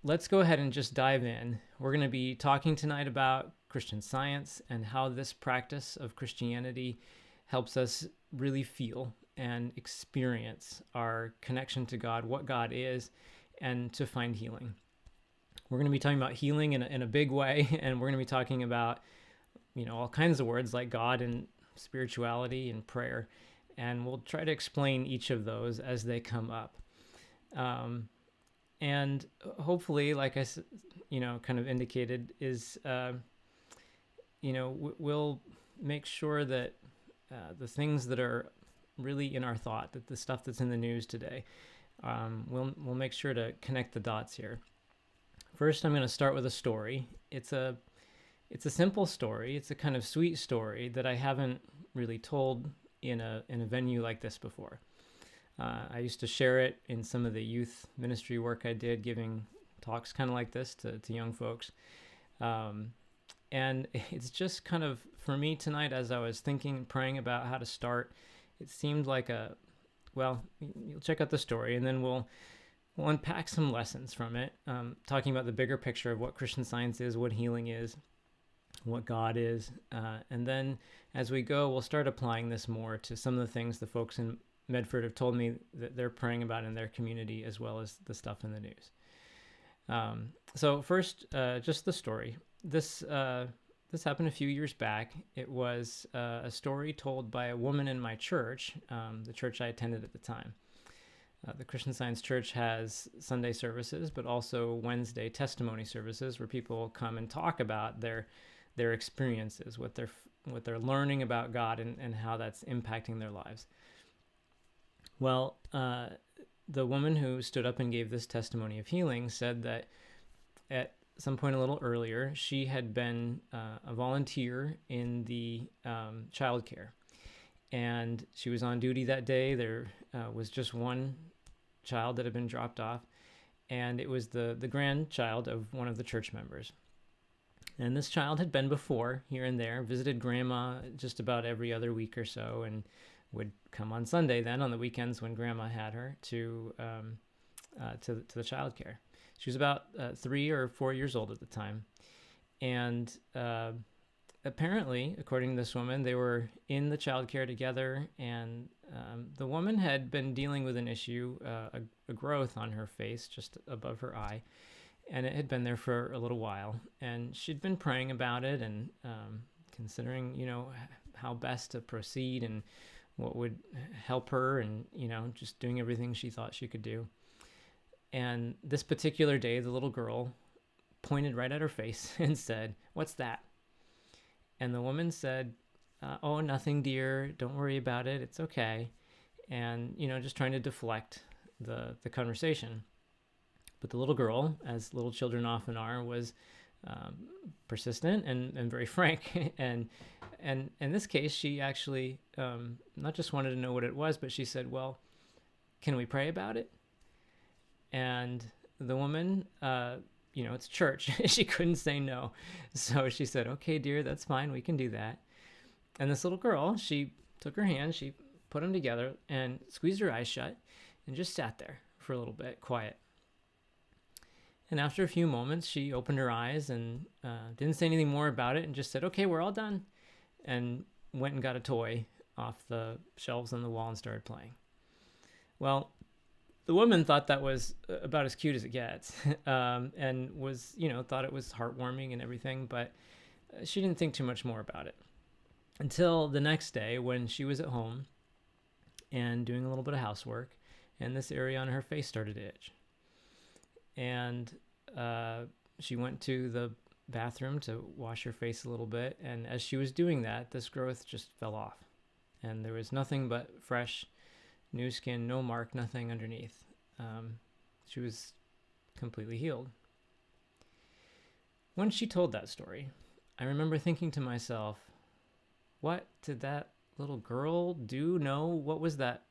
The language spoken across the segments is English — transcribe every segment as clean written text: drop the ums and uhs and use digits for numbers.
let's go ahead and just dive in. We're going to be talking tonight about Christian Science and how this practice of Christianity helps us really feel and experience our connection to God, what God is, and to find healing. We're going to be talking about healing in a big way, and we're going to be talking about, all kinds of words like God and spirituality and prayer, and we'll try to explain each of those as they come up. And hopefully, like I kind of indicated, is we'll make sure that the things that are really in our thought, that the stuff that's in the news today, we'll make sure to connect the dots here. First, I'm going to start with a story. It's a simple story. It's a kind of sweet story that I haven't really told in a venue like this before. I used to share it in some of the youth ministry work I did, giving talks kind of like this to young folks. And it's just kind of, for me tonight, as I was thinking and praying about how to start, it seemed like you'll check out the story, and then we'll unpack some lessons from it, talking about the bigger picture of what Christian Science is, what healing is, what God is. And then as we go, we'll start applying this more to some of the things the folks in Medford have told me that they're praying about in their community, as well as the stuff in the news. So first, just the story. This happened a few years back. It was a story told by a woman in my church, the church I attended at the time. The Christian Science Church has Sunday services, but also Wednesday testimony services where people come and talk about their experiences, what they're learning about God, and how that's impacting their lives. Well, the woman who stood up and gave this testimony of healing said that at some point a little earlier, she had been a volunteer in the childcare, and she was on duty that day. There was just one child that had been dropped off, and it was the grandchild of one of the church members. And this child had been before, here and there, visited grandma just about every other week or so, and would come on Sunday then, on the weekends when grandma had her, to the childcare. She was about 3 or 4 years old at the time. And apparently, according to this woman, they were in the childcare together, and the woman had been dealing with an issue, a growth on her face just above her eye, and it had been there for a little while. And she'd been praying about it and considering, how best to proceed and what would help her, and, just doing everything she thought she could do. And this particular day, the little girl pointed right at her face and said, "What's that?" And the woman said, "Oh, nothing, dear. Don't worry about it. It's okay." And, just trying to deflect the conversation. But the little girl, as little children often are, was persistent and very frank. And in this case, she actually not just wanted to know what it was, but she said, "Well, can we pray about it?" And the woman, it's church. She couldn't say no. So she said, "Okay, dear, that's fine. We can do that." And this little girl, she took her hand, she put them together and squeezed her eyes shut and just sat there for a little bit, quiet. And after a few moments, she opened her eyes and didn't say anything more about it, and just said, "Okay, we're all done," and went and got a toy off the shelves on the wall and started playing. Well, the woman thought that was about as cute as it gets, and was, thought it was heartwarming and everything, but she didn't think too much more about it until the next day when she was at home and doing a little bit of housework, and this area on her face started to itch. And she went to the bathroom to wash her face a little bit, and as she was doing that, this growth just fell off, and there was nothing but fresh new skin, no mark, nothing underneath. She was completely healed. When she told that story, I remember thinking to myself, what did that little girl do? What was that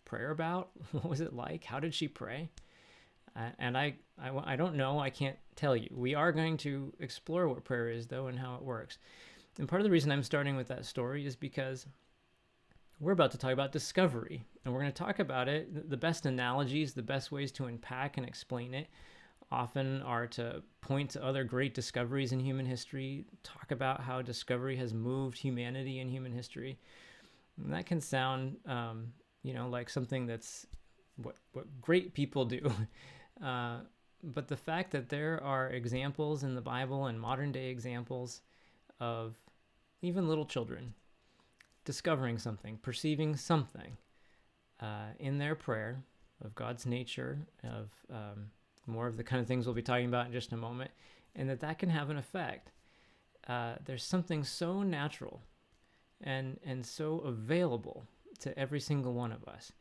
prayer about? What was it like? How did she pray? And I don't know. I can't tell you. We are going to explore what prayer is, though, and how it works. And part of the reason I'm starting with that story is because we're about to talk about discovery, and we're going to talk about it. The best analogies, the best ways to unpack and explain it often are to point to other great discoveries in human history, talk about how discovery has moved humanity in human history. And that can sound, like something that's what great people do. But the fact that there are examples in the Bible and modern day examples of even little children discovering something, perceiving something in their prayer of God's nature, of more of the kind of things we'll be talking about in just a moment, and that can have an effect. There's something so natural and so available to every single one of us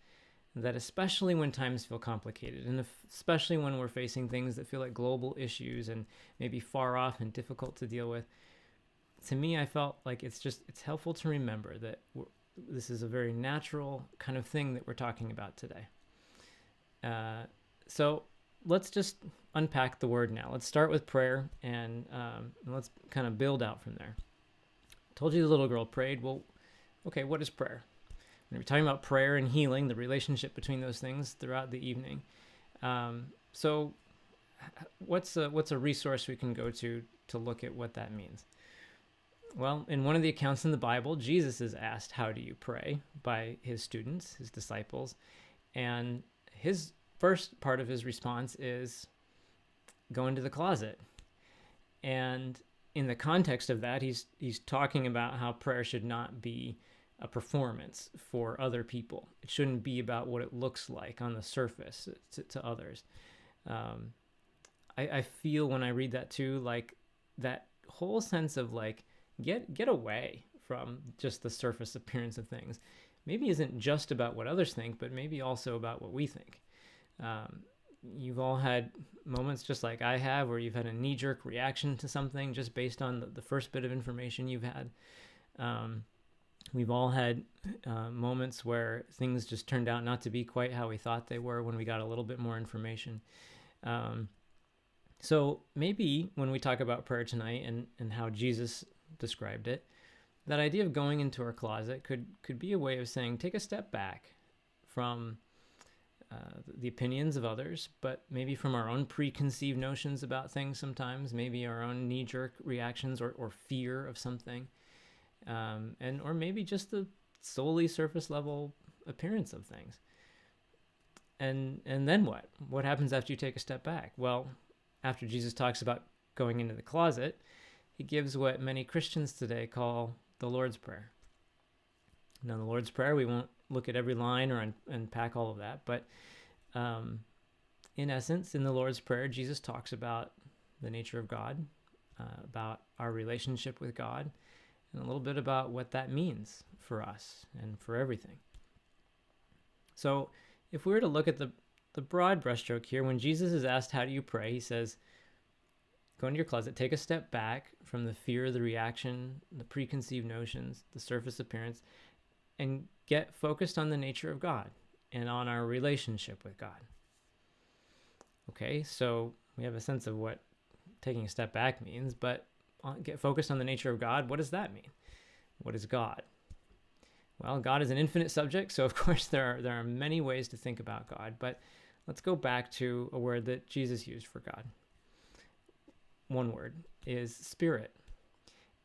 that, especially when times feel complicated, and especially when we're facing things that feel like global issues and maybe far off and difficult to deal with, to me, I felt like it's helpful to remember that this is a very natural kind of thing that we're talking about today. So let's just unpack the word now. Let's start with prayer, and let's kind of build out from there. I told you the little girl prayed. Well, okay, what is prayer? We're talking about prayer and healing, the relationship between those things throughout the evening. So what's a resource we can go to look at what that means? Well, in one of the accounts in the Bible, Jesus is asked, "How do you pray?" by his students, his disciples. And his first part of his response is, "Go into the closet." And in the context of that, he's talking about how prayer should not be a performance for other people. It shouldn't be about what it looks like on the surface to others. I feel when I read that too, like that whole sense of like, get away from just the surface appearance of things. Maybe isn't just about what others think, but maybe also about what we think. You've all had moments just like I have where you've had a knee-jerk reaction to something just based on the first bit of information you've had. We've all had moments where things just turned out not to be quite how we thought they were when we got a little bit more information. So maybe when we talk about prayer tonight and how Jesus described it, that idea of going into our closet could be a way of saying, take a step back from the opinions of others, but maybe from our own preconceived notions about things sometimes, maybe our own knee-jerk reactions or fear of something. Or maybe just the solely surface level appearance of things. And then what? What happens after you take a step back? Well, after Jesus talks about going into the closet, he gives what many Christians today call the Lord's Prayer. Now, the Lord's Prayer, we won't look at every line or unpack all of that, but in essence, in the Lord's Prayer, Jesus talks about the nature of God, about our relationship with God, and a little bit about what that means for us and for everything. So if we were to look at the broad brushstroke here, when Jesus is asked, "How do you pray?" he says, go into your closet, take a step back from the fear, the reaction, the preconceived notions, the surface appearance, and get focused on the nature of God and on our relationship with God. Okay, so we have a sense of what taking a step back means, but get focused on the nature of God. What does that mean? What is God? Well, God is an infinite subject, so of course there are many ways to think about God, but let's go back to a word that Jesus used for God. One word is spirit.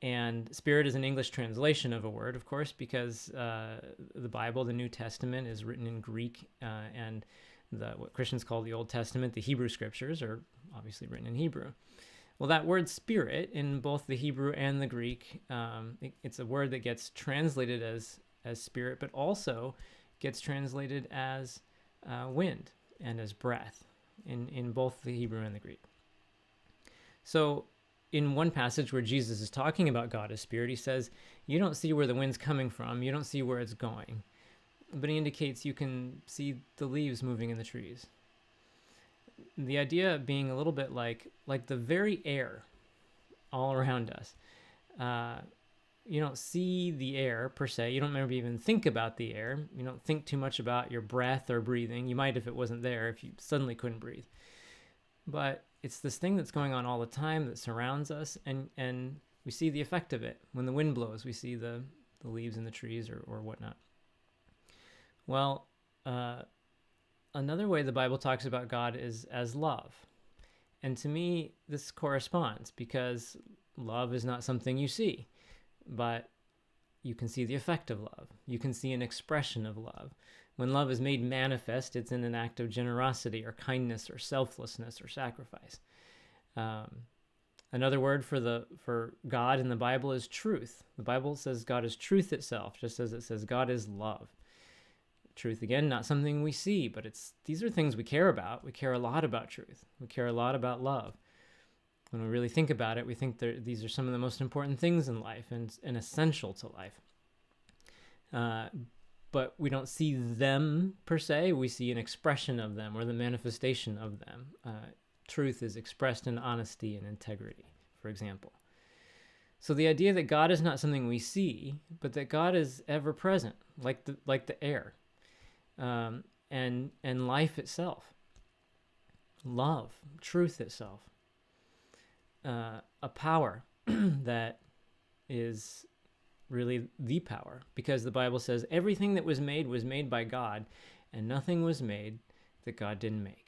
And spirit is an English translation of a word, of course, because the Bible, the New Testament, is written in Greek, and what Christians call the Old Testament, the Hebrew scriptures, are obviously written in Hebrew. Well, that word spirit in both the Hebrew and the Greek, it's a word that gets translated as spirit, but also gets translated as wind and as breath in both the Hebrew and the Greek. So in one passage where Jesus is talking about God as spirit, he says, you don't see where the wind's coming from, you don't see where it's going, but he indicates you can see the leaves moving in the trees. The idea being a little bit like the very air all around us. You don't see the air per se. You don't maybe even think about the air. You don't think too much about your breath or breathing. You might if it wasn't there, if you suddenly couldn't breathe. But it's this thing that's going on all the time that surrounds us, and we see the effect of it. When the wind blows, we see the leaves in the trees or whatnot. Well, another way the Bible talks about God is as love. And to me, this corresponds because love is not something you see, but you can see the effect of love. You can see an expression of love. When love is made manifest, it's in an act of generosity or kindness or selflessness or sacrifice. Another word for God in the Bible is truth. The Bible says God is truth itself, just as it says God is love. Truth, again, not something we see, but these are things we care about. We care a lot about truth. We care a lot about love. When we really think about it, we think these are some of the most important things in life and essential to life. But we don't see them per se. We see an expression of them or the manifestation of them. Truth is expressed in honesty and integrity, for example. So the idea that God is not something we see, but that God is ever present, like the air, and life itself, love, truth itself, a power that is really the power, because the Bible says everything that was made by God, and nothing was made that God didn't make.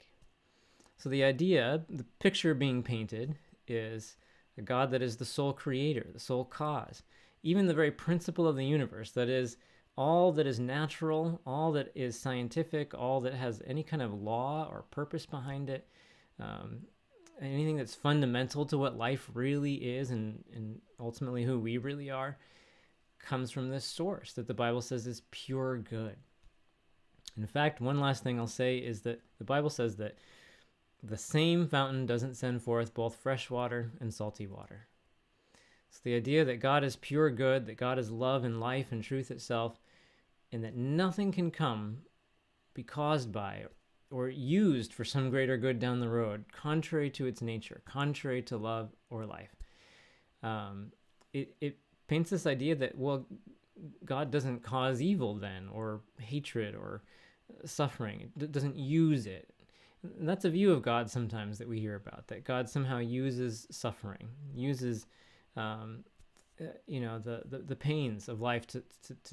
So the idea, the picture being painted, is a God that is the sole creator, the sole cause, even the very principle of the universe, that is, all that is natural, all that is scientific, all that has any kind of law or purpose behind it, anything that's fundamental to what life really is and ultimately who we really are, comes from this source that the Bible says is pure good. In fact, one last thing I'll say is that the Bible says that the same fountain doesn't send forth both fresh water and salty water. So the idea that God is pure good, that God is love and life and truth itself, and that nothing can be caused by or used for some greater good down the road, contrary to its nature, contrary to love or life. It paints this idea that, well, God doesn't cause evil then, or hatred or suffering. It doesn't use it. And that's a view of God sometimes that we hear about, that God somehow uses suffering, uses the pains of life to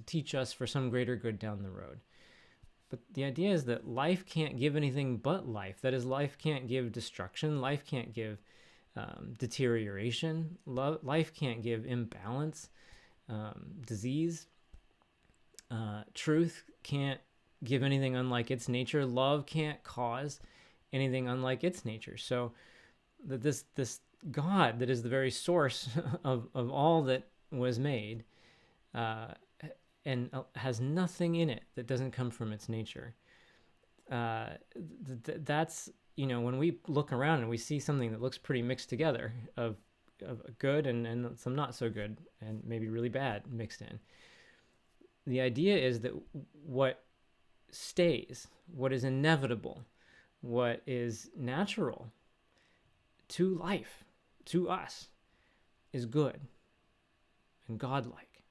teach us for some greater good down the road. But the idea is that life can't give anything but life. That is, life can't give destruction. Life can't give deterioration. Life can't give imbalance, disease. Truth can't give anything unlike its nature. Love can't cause anything unlike its nature. So that this God that is the very source of all that was made and has nothing in it that doesn't come from its nature. That's, when we look around and we see something that looks pretty mixed together of good and some not so good and maybe really bad mixed in. The idea is that what stays, what is inevitable, what is natural to life, to us, is good and godlike.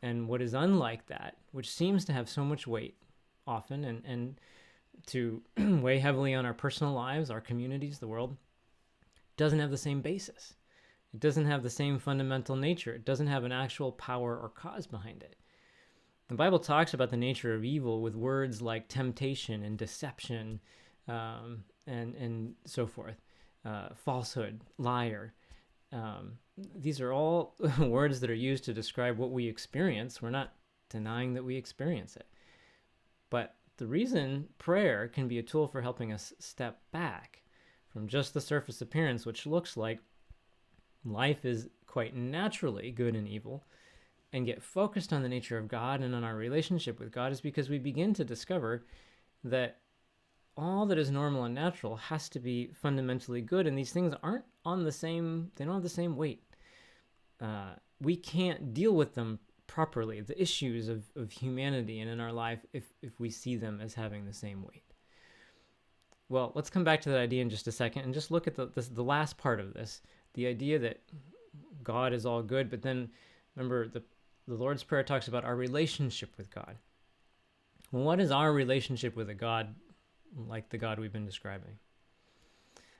And what is unlike that, which seems to have so much weight often and to weigh heavily on our personal lives, our communities, the world, doesn't have the same basis. It doesn't have the same fundamental nature. It doesn't have an actual power or cause behind it. The Bible talks about the nature of evil with words like temptation and deception and so forth, falsehood, liar. These are all words that are used to describe what we experience. We're not denying that we experience it. But the reason prayer can be a tool for helping us step back from just the surface appearance, which looks like life is quite naturally good and evil, and get focused on the nature of God and on our relationship with God, is because we begin to discover that all that is normal and natural has to be fundamentally good, and these things aren't on the same, they don't have the same weight. We can't deal with them properly, the issues of humanity and in our life, if we see them as having the same weight. Well, let's come back to that idea in just a second and just look at the last part of this, the idea that God is all good, but then remember the Lord's Prayer talks about our relationship with God. Well, what is our relationship with a God like the God we've been describing?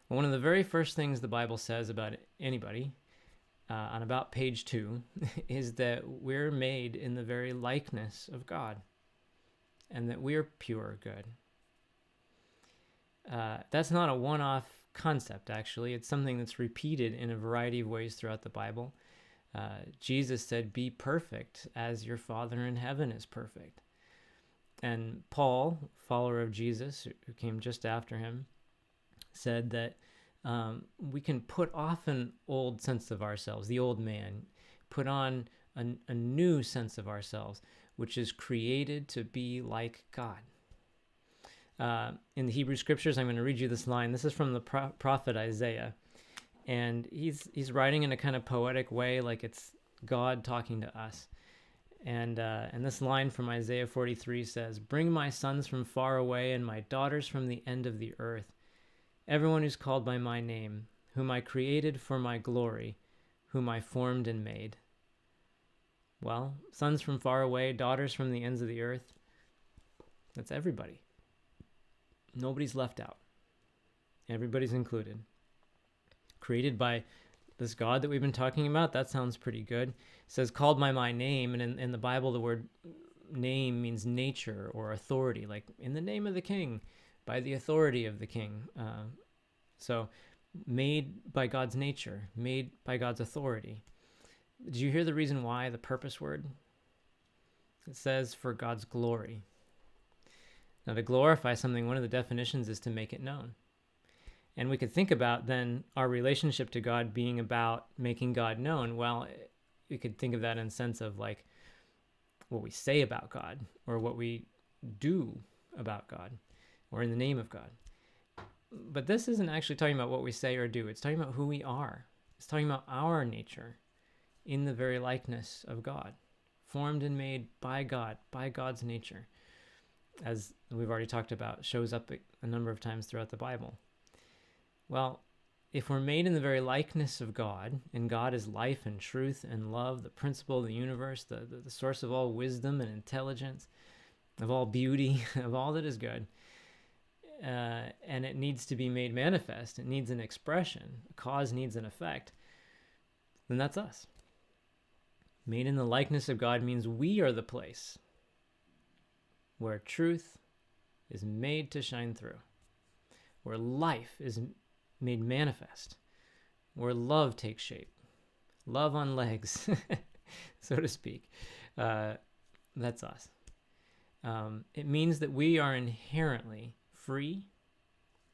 Well, one of the very first things the Bible says about anybody, on about page 2, is that we're made in the very likeness of God, and that we're pure good. That's not a one-off concept, actually. It's something that's repeated in a variety of ways throughout the Bible. Jesus said, "Be perfect as your Father in heaven is perfect." And Paul, follower of Jesus, who came just after him, said that we can put off an old sense of ourselves, the old man, put on a new sense of ourselves, which is created to be like God. In the Hebrew Scriptures, I'm going to read you this line. This is from the prophet Isaiah. And he's writing in a kind of poetic way, like it's God talking to us. And this line from Isaiah 43 says, "Bring my sons from far away and my daughters from the end of the earth. Everyone who's called by my name, whom I created for my glory, whom I formed and made." Well, sons from far away, daughters from the ends of the earth, that's everybody. Nobody's left out. Everybody's included. Created by this God that we've been talking about, that sounds pretty good. It says, "called by my name," and in the Bible, the word name means nature or authority, like in the name of the king, by the authority of the king. So made by God's nature, made by God's authority. Did you hear the reason why, the purpose word? It says for God's glory. Now, to glorify something, one of the definitions is to make it known. And we could think about then our relationship to God being about making God known. Well, we could think of that in the sense of like what we say about God or what we do about God or in the name of God. But this isn't actually talking about what we say or do. It's talking about who we are. It's talking about our nature in the very likeness of God, formed and made by God, by God's nature, as we've already talked about, shows up a number of times throughout the Bible. Well, if we're made in the very likeness of God, and God is life and truth and love, the principle of the universe, the source of all wisdom and intelligence, of all beauty, of all that is good, and it needs to be made manifest, it needs an expression, a cause needs an effect, then that's us. Made in the likeness of God means we are the place where truth is made to shine through, where life is made manifest, where love takes shape, love on legs, so to speak. That's us. It means that we are inherently free,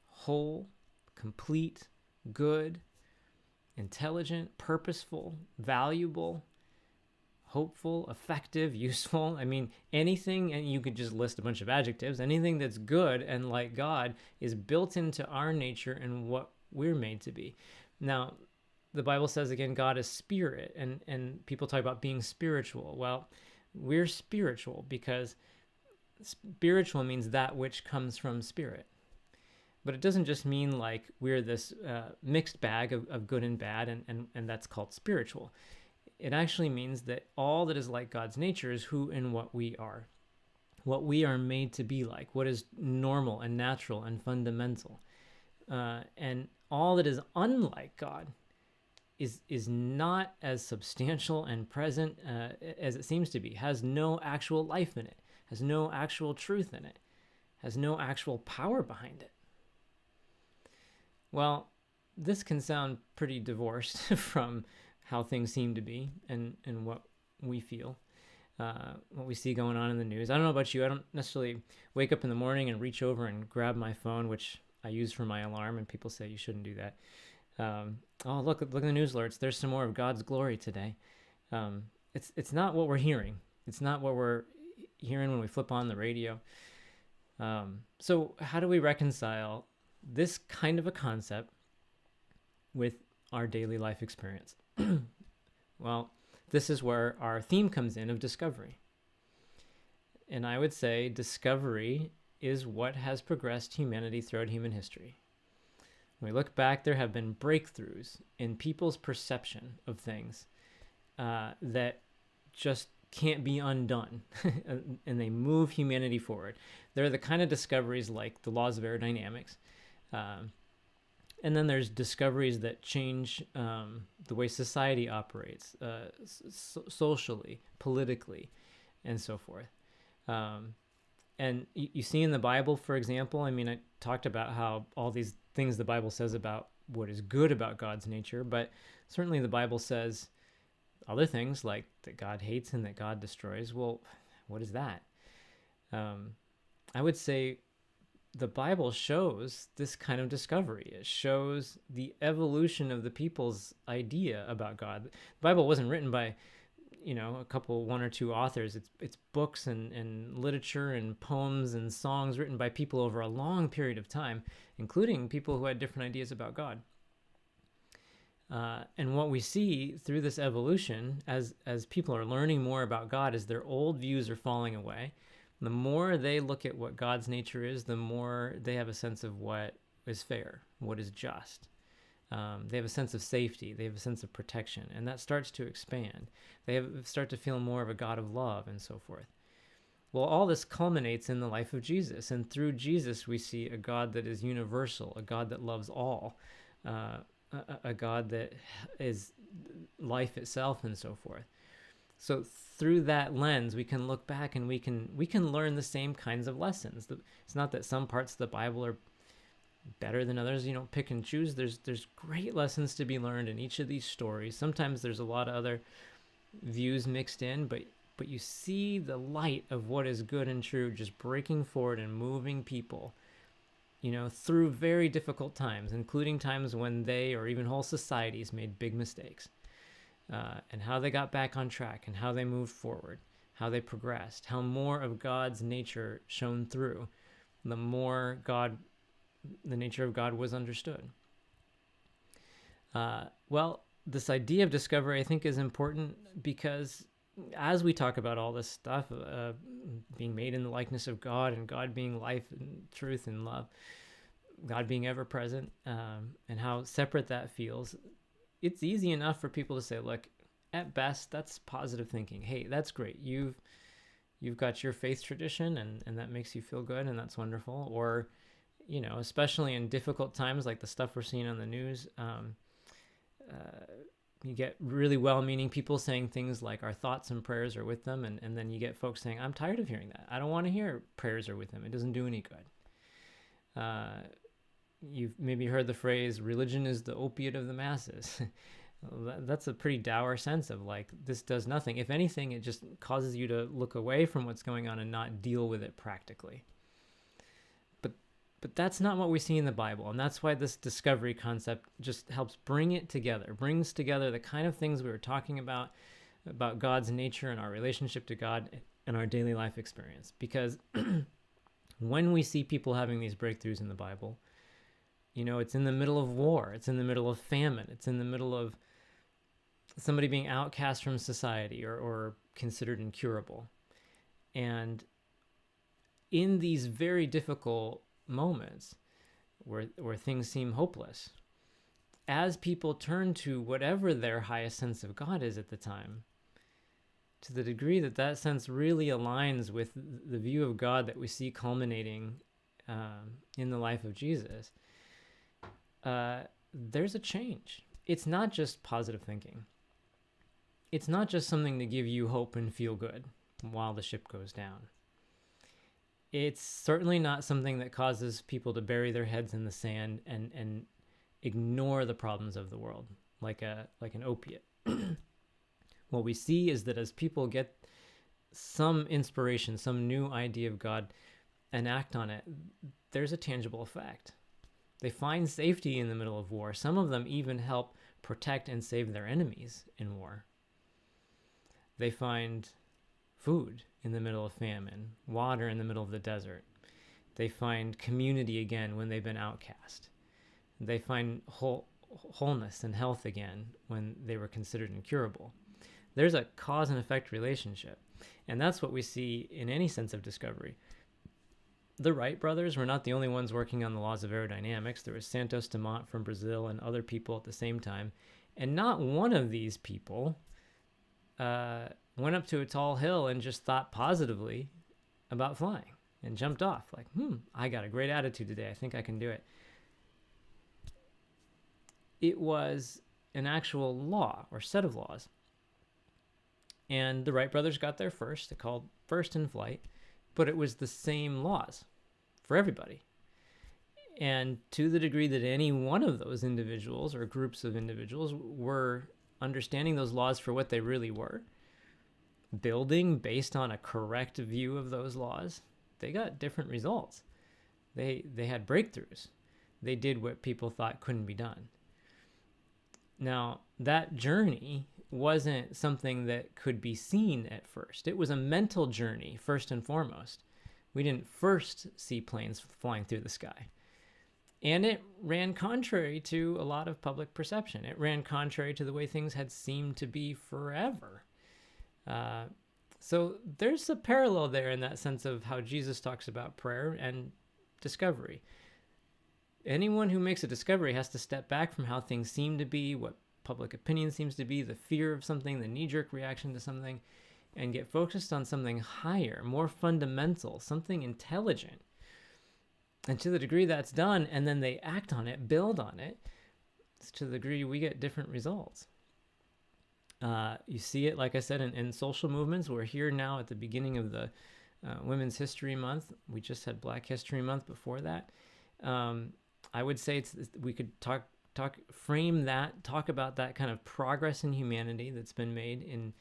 whole, complete, good, intelligent, purposeful, valuable, hopeful, effective, useful. I mean, anything, and you could just list a bunch of adjectives, anything that's good and like God is built into our nature and what we're made to be. Now, the Bible says, again, God is spirit, and people talk about being spiritual. Well, we're spiritual because spiritual means that which comes from spirit. But it doesn't just mean like we're this mixed bag of good and bad, and that's called spiritual. It actually means that all that is like God's nature is who and what we are made to be like, what is normal and natural and fundamental. And all that is unlike God is not as substantial and present as it seems to be, has no actual life in it, has no actual truth in it, has no actual power behind it. Well, this can sound pretty divorced from how things seem to be and what we feel, what we see going on in the news. I don't know about you. I don't necessarily wake up in the morning and reach over and grab my phone, which I use for my alarm, and people say you shouldn't do that. Oh, look at the news alerts. There's some more of God's glory today. It's not what we're hearing. It's not what we're hearing when we flip on the radio. So how do we reconcile this kind of a concept with our daily life experience? Well, this is where our theme comes in of discovery. And I would say discovery is what has progressed humanity throughout human history. When we look back, there have been breakthroughs in people's perception of things that just can't be undone, and they move humanity forward. They're the kind of discoveries like the laws of aerodynamics. And then there's discoveries that change the way society operates, socially, politically, and so forth. And you see in the Bible, for example, I mean, I talked about how all these things the Bible says about what is good about God's nature, but certainly the Bible says other things like that God hates and that God destroys. Well, what is that? I would say the Bible shows this kind of discovery. It shows the evolution of the people's idea about God. The Bible wasn't written by, one or two authors. It's books and literature and poems and songs written by people over a long period of time, including people who had different ideas about God. And what we see through this evolution, as people are learning more about God, is their old views are falling away. The more they look at what God's nature is, the more they have a sense of what is fair, what is just. They have a sense of safety. They have a sense of protection, and that starts to expand. They start to feel more of a God of love and so forth. Well, all this culminates in the life of Jesus, and through Jesus we see a God that is universal, a God that loves all, a God that is life itself and so forth. So through that lens, we can look back and we can learn the same kinds of lessons. It's not that some parts of the Bible are better than others. You don't pick and choose. There's great lessons to be learned in each of these stories. Sometimes there's a lot of other views mixed in, but you see the light of what is good and true just breaking forward and moving people, through very difficult times, including times when they or even whole societies made big mistakes, and how they got back on track and how they moved forward, how they progressed, how more of God's nature shone through, the more the nature of God was understood. Well, this idea of discovery, I think, is important because as we talk about all this stuff, being made in the likeness of God and God being life and truth and love, God being ever present, and how separate that feels, it's easy enough for people to say, look, at best, that's positive thinking. Hey, that's great. You've got your faith tradition and that makes you feel good and that's wonderful. Or, especially in difficult times like the stuff we're seeing on the news, you get really well-meaning people saying things like our thoughts and prayers are with them, and then you get folks saying, I'm tired of hearing that. I don't want to hear prayers are with them. It doesn't do any good. You've maybe heard the phrase, religion is the opiate of the masses. That's a pretty dour sense of like, this does nothing. If anything, it just causes you to look away from what's going on and not deal with it practically. But that's not what we see in the Bible, and that's why this discovery concept just helps bring it together, brings together the kind of things we were talking about God's nature and our relationship to God and our daily life experience. Because when we see people having these breakthroughs in the Bible, it's in the middle of war, it's in the middle of famine, it's in the middle of somebody being outcast from society or considered incurable. And in these very difficult moments where things seem hopeless, as people turn to whatever their highest sense of God is at the time, to the degree that sense really aligns with the view of God that we see culminating in the life of Jesus, there's a change. It's not just positive thinking. It's not just something to give you hope and feel good while the ship goes down. It's certainly not something that causes people to bury their heads in the sand and ignore the problems of the world like an opiate. What we see is that as people get some inspiration, some new idea of God, and act on it, there's a tangible effect. They find safety in the middle of war. Some of them even help protect and save their enemies in war. They find food in the middle of famine, water in the middle of the desert. They find community again when they've been outcast. They find wholeness and health again when they were considered incurable. There's a cause and effect relationship, and that's what we see in any sense of discovery. The Wright brothers were not the only ones working on the laws of aerodynamics. There was Santos Dumont from Brazil and other people at the same time, and not one of these people went up to a tall hill and just thought positively about flying and jumped off like, I got a great attitude today. I think I can do it. It was an actual law or set of laws. And the Wright brothers got there first. They called first in flight, but it was the same laws for everybody. And to the degree that any one of those individuals or groups of individuals were understanding those laws for what they really were, building based on a correct view of those laws, they got different results. They had breakthroughs. They did what people thought couldn't be done. Now, that journey wasn't something that could be seen at first. It was a mental journey, first and foremost. We didn't first see planes flying through the sky. And it ran contrary to a lot of public perception. It ran contrary to the way things had seemed to be forever. So there's a parallel there in that sense of how Jesus talks about prayer and discovery. Anyone who makes a discovery has to step back from how things seem to be, what public opinion seems to be, the fear of something, the knee-jerk reaction to something, and get focused on something higher, more fundamental, something intelligent. And to the degree that's done, and then they act on it, build on it, to the degree we get different results. You see it, like I said, in social movements. We're here now at the beginning of the Women's History Month. We just had Black History Month before that. I would say we could talk about that kind of progress in humanity that's been made in,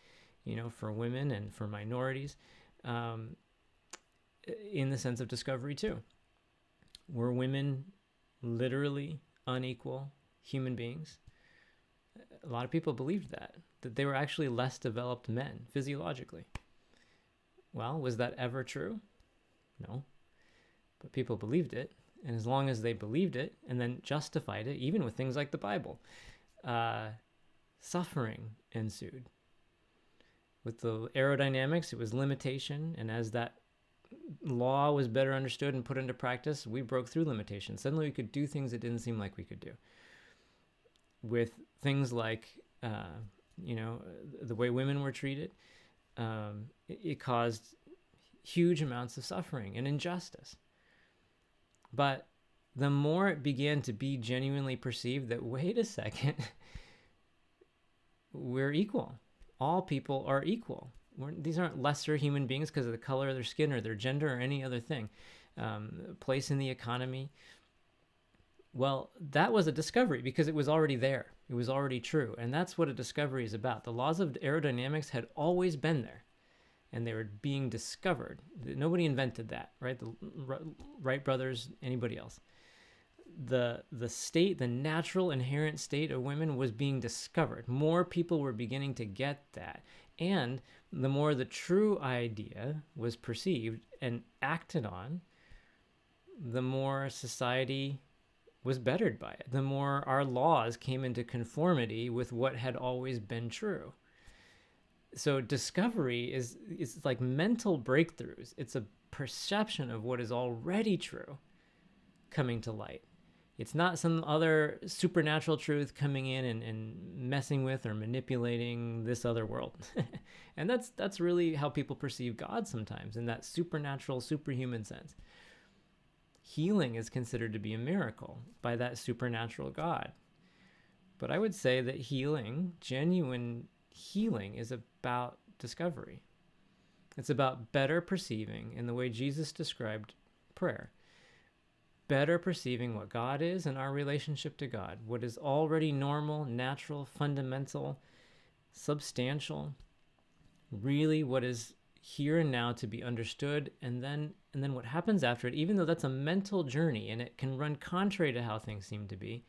for women and for minorities, in the sense of discovery too. Were women literally unequal human beings? A lot of people believed that they were actually less developed men physiologically. Well, was that ever true? No. But people believed it. And as long as they believed it and then justified it, even with things like the Bible, suffering ensued. With the aerodynamics, it was limitation. And as that law was better understood and put into practice, we broke through limitations. Suddenly we could do things that didn't seem like we could do. With things like, the way women were treated, it caused huge amounts of suffering and injustice. But the more it began to be genuinely perceived that, wait a second, we're equal. All people are equal. These aren't lesser human beings because of the color of their skin or their gender or any other thing. Place in the economy. Well, that was a discovery because it was already there. It was already true. And that's what a discovery is about. The laws of aerodynamics had always been there. And they were being discovered. Nobody invented that, right? The Wright brothers, anybody else. The state, the natural inherent state of women was being discovered. More people were beginning to get that. And the more the true idea was perceived and acted on, the more society was bettered by it. The more our laws came into conformity with what had always been true. So discovery is like mental breakthroughs. It's a perception of what is already true coming to light. It's not some other supernatural truth coming in and messing with or manipulating this other world. And that's really how people perceive God sometimes, in that supernatural, superhuman sense. Healing is considered to be a miracle by that supernatural God. But I would say that healing, genuine healing, is about discovery. It's about better perceiving, in the way Jesus described prayer, better perceiving what God is and our relationship to God, what is already normal, natural, fundamental, substantial, really what is here and now to be understood, and then what happens after it, even though that's a mental journey and it can run contrary to how things seem to be,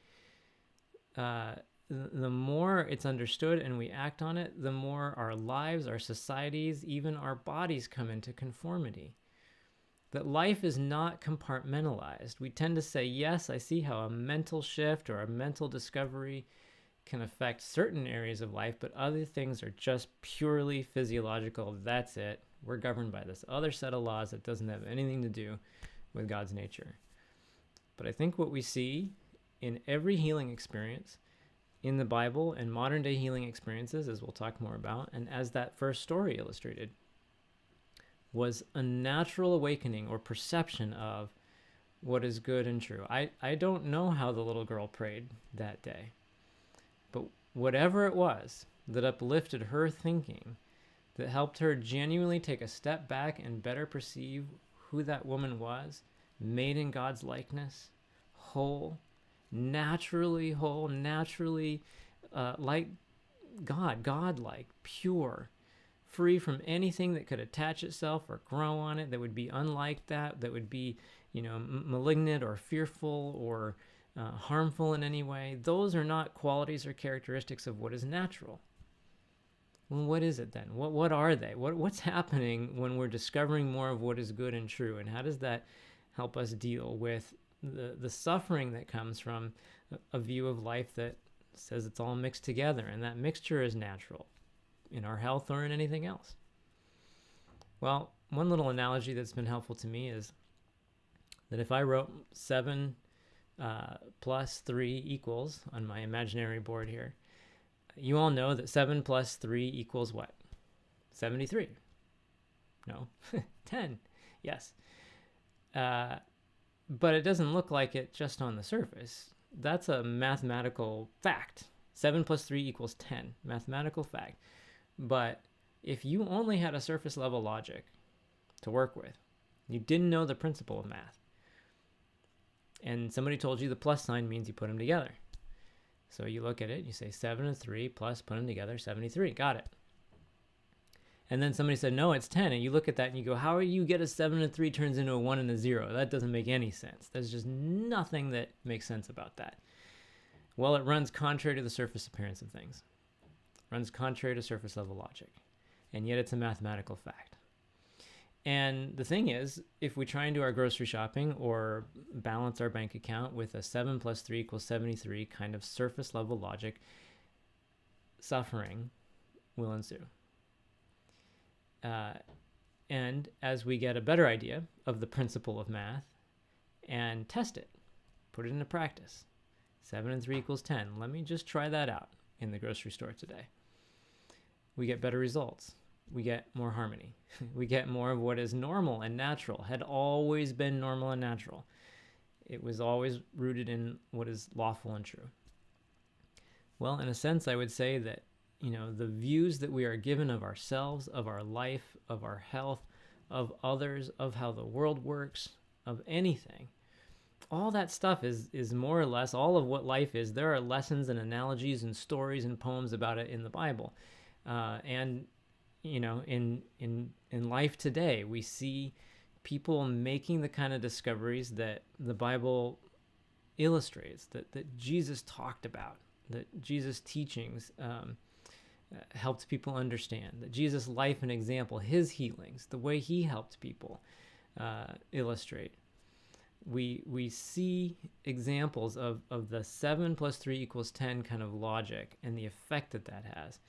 the more it's understood and we act on it, the more our lives, our societies, even our bodies come into conformity. That life is not compartmentalized. We tend to say, yes, I see how a mental shift or a mental discovery can affect certain areas of life, but other things are just purely physiological. That's it. We're governed by this other set of laws that doesn't have anything to do with God's nature. But I think what we see in every healing experience in the Bible and modern day healing experiences, as we'll talk more about, and as that first story illustrated, was a natural awakening or perception of what is good and true. I don't know how the little girl prayed that day, but whatever it was that uplifted her thinking, that helped her genuinely take a step back and better perceive who that woman was, made in God's likeness, whole, naturally like God-like, pure, free from anything that could attach itself or grow on it that would be unlike that would be, malignant or fearful or harmful in any way. Those are not qualities or characteristics of what is natural. Well, what is it then? What are they? What's happening when we're discovering more of what is good and true? And how does that help us deal with the suffering that comes from a view of life that says it's all mixed together, and that mixture is natural in our health or in anything else? Well, one little analogy that's been helpful to me is that if I wrote 7 plus 3 equals on my imaginary board here, you all know that 7 plus 3 equals what? 73. No, 10. Yes. But it doesn't look like it just on the surface. That's a mathematical fact. 7 plus 3 equals 10. Mathematical fact. But if you only had a surface level logic to work with, you didn't know the principle of math, and somebody told you the plus sign means you put them together. So you look at it, you say 7 and 3 plus, put them together, 73. Got it. And then somebody said, no, it's 10. And you look at that and you go, how do you get a 7 and 3 turns into a 1 and a 0? That doesn't make any sense. There's just nothing that makes sense about that. Well, it runs contrary to the surface appearance of things. It runs contrary to surface level logic. And yet it's a mathematical fact. And the thing is, if we try and do our grocery shopping or balance our bank account with a 7 plus 3 equals 73 kind of surface level logic, suffering will ensue. And as we get a better idea of the principle of math and test it, put it into practice, 7 and 3 equals 10. Let me just try that out in the grocery store today. We get better results. We get more harmony. We get more of what is normal and natural, had always been normal and natural. It was always rooted in what is lawful and true. Well, in a sense, I would say that, the views that we are given of ourselves, of our life, of our health, of others, of how the world works, of anything, all that stuff is more or less all of what life is. There are lessons and analogies and stories and poems about it in the Bible. In life today, we see people making the kind of discoveries that the Bible illustrates, that Jesus talked about, that Jesus' teachings helped people understand, that Jesus' life and example, his healings, the way he helped people illustrate. We see examples of the 7 plus 3 equals 10 kind of logic and the effect that has.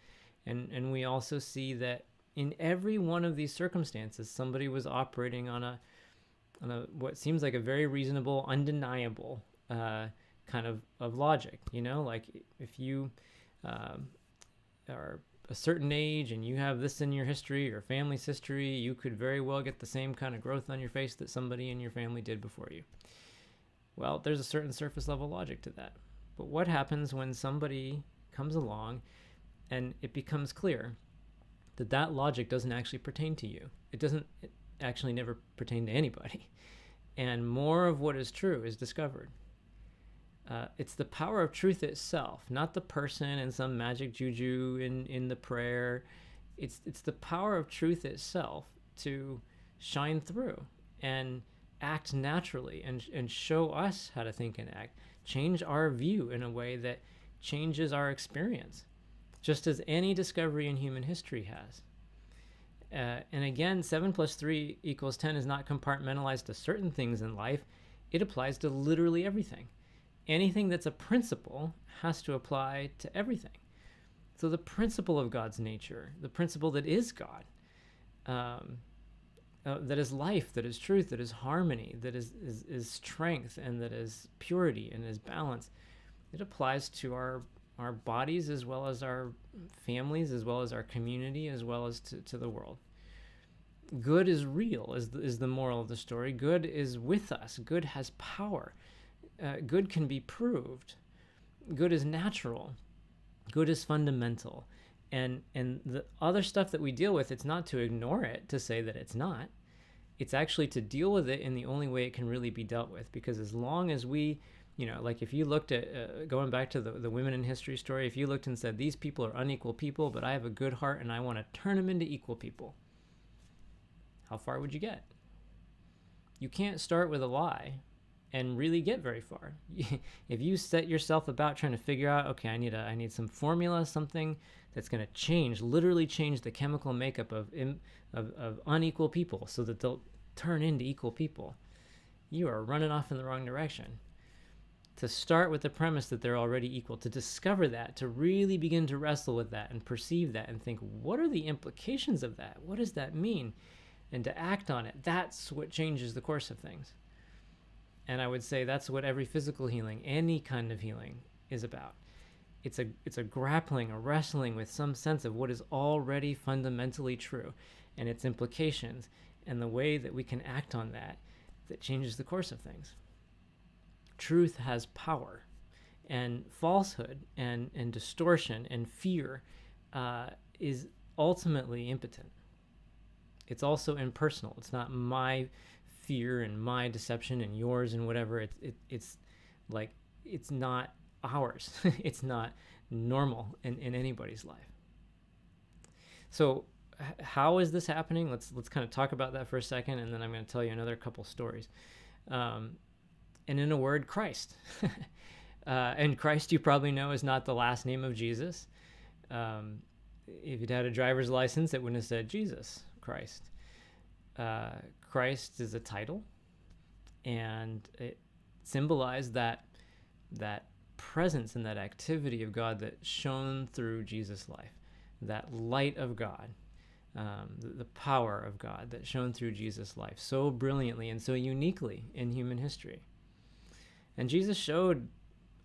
And we also see that in every one of these circumstances, somebody was operating on a what seems like a very reasonable, undeniable kind of logic. Like if you are a certain age and you have this in your history or family's history, you could very well get the same kind of growth on your face that somebody in your family did before you. Well, there's a certain surface level logic to that. But what happens when somebody comes along and it becomes clear that logic doesn't actually pertain to you? It actually never pertain to anybody. And more of what is true is discovered. It's the power of truth itself, not the person and some magic juju in the prayer. It's the power of truth itself to shine through and act naturally and show us how to think and act, change our view in a way that changes our experience, just as any discovery in human history has. And again, 7 plus 3 equals 10 is not compartmentalized to certain things in life. It applies to literally everything. Anything that's a principle has to apply to everything. So the principle of God's nature, the principle that is God, that is life, that is truth, that is harmony, that is strength, and that is purity and is balance, it applies to our bodies as well as our families, as well as our community, as well as to the world. Good is real, is the moral of the story. Good is with us. Good has power. Good can be proved. Good is natural. Good is fundamental. And the other stuff that we deal with, it's not to ignore it, to say that it's not. It's actually to deal with it in the only way it can really be dealt with. Because as long as we Like if you looked at, going back to the women in history story, if you looked and said, these people are unequal people, but I have a good heart and I want to turn them into equal people, how far would you get? You can't start with a lie and really get very far. If you set yourself about trying to figure out, okay, I need some formula, something that's going to literally change the chemical makeup of unequal people so that they'll turn into equal people, you are running off in the wrong direction. To start with the premise that they're already equal, to discover that, to really begin to wrestle with that and perceive that and think, what are the implications of that? What does that mean? And to act on it, that's what changes the course of things. And I would say that's what every physical healing, any kind of healing, is about. It's a grappling, a wrestling with some sense of what is already fundamentally true and its implications and the way that we can act on that changes the course of things. Truth has power, and falsehood and distortion and fear is ultimately impotent. It's also impersonal. It's not my fear and my deception and yours and whatever. It's like, it's not ours. It's not normal in anybody's life. So how is this happening? Let's kind of talk about that for a second, and then I'm going to tell you another couple stories. And in a word, Christ. And Christ, you probably know, is not the last name of Jesus. If you'd had a driver's license, it wouldn't have said Jesus Christ. Christ is a title, and it symbolized that presence and that activity of God that shone through Jesus' life, that light of God, the power of God that shone through Jesus' life so brilliantly and so uniquely in human history. And Jesus showed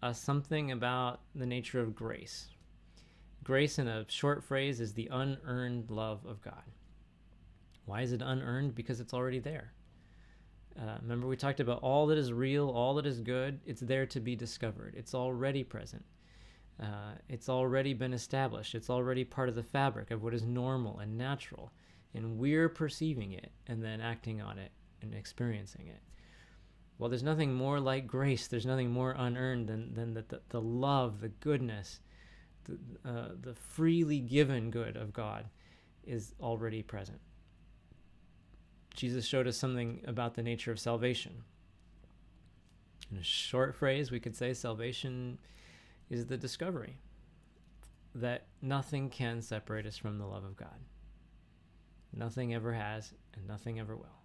us something about the nature of grace. Grace, in a short phrase, is the unearned love of God. Why is it unearned? Because it's already there. Remember, we talked about all that is real, all that is good, it's there to be discovered. It's already present. It's already been established. It's already part of the fabric of what is normal and natural. And we're perceiving it and then acting on it and experiencing it. Well, there's nothing more like grace. There's nothing more unearned than the love, the goodness, the freely given good of God is already present. Jesus showed us something about the nature of salvation. In a short phrase, we could say salvation is the discovery that nothing can separate us from the love of God. Nothing ever has, and nothing ever will.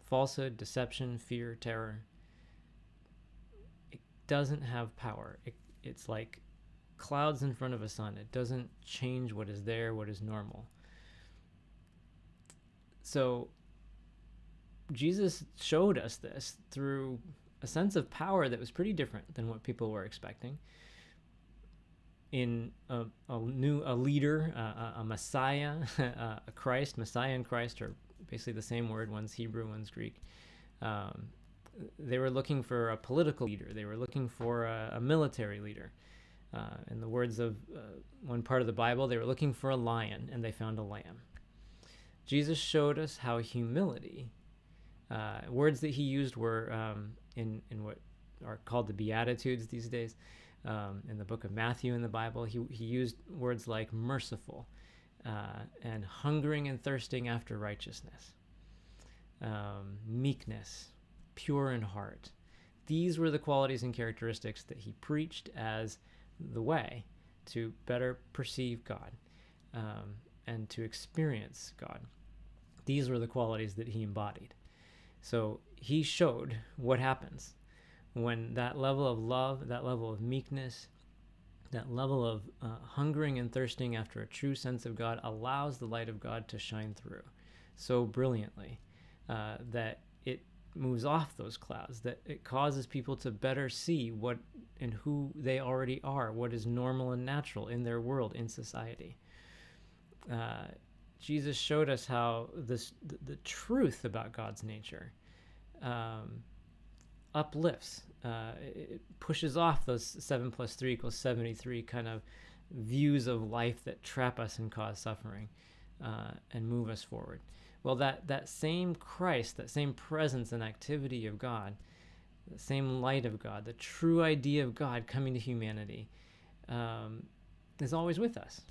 Falsehood, deception, fear, terror, it doesn't have power. It's like clouds in front of a sun. It doesn't change what is there, what is normal. So Jesus showed us this through a sense of power that was pretty different than what people were expecting. In a leader, a Messiah, a Christ. Messiah and Christ are basically the same word. One's Hebrew, one's Greek. They were looking for a political leader. They were looking for a military leader. In the words of one part of the Bible, they were looking for a lion, and they found a lamb. Jesus showed us how humility, words that he used were in what are called the Beatitudes these days. In the book of Matthew in the Bible, he used words like merciful and hungering and thirsting after righteousness, meekness, pure in heart. These were the qualities and characteristics that he preached as the way to better perceive God and to experience God. These were the qualities that he embodied. So he showed what happens when that level of love, that level of meekness, that level of hungering and thirsting after a true sense of God allows the light of God to shine through so brilliantly that it moves off those clouds, that it causes people to better see what and who they already are, what is normal and natural in their world, in society. Jesus showed us how the truth about God's nature uplifts. It pushes off those 7 + 3 = 73 kind of views of life that trap us and cause suffering and move us forward. Well, that same Christ, that same presence and activity of God the same light of God, the true idea of God coming to humanity, is always with us.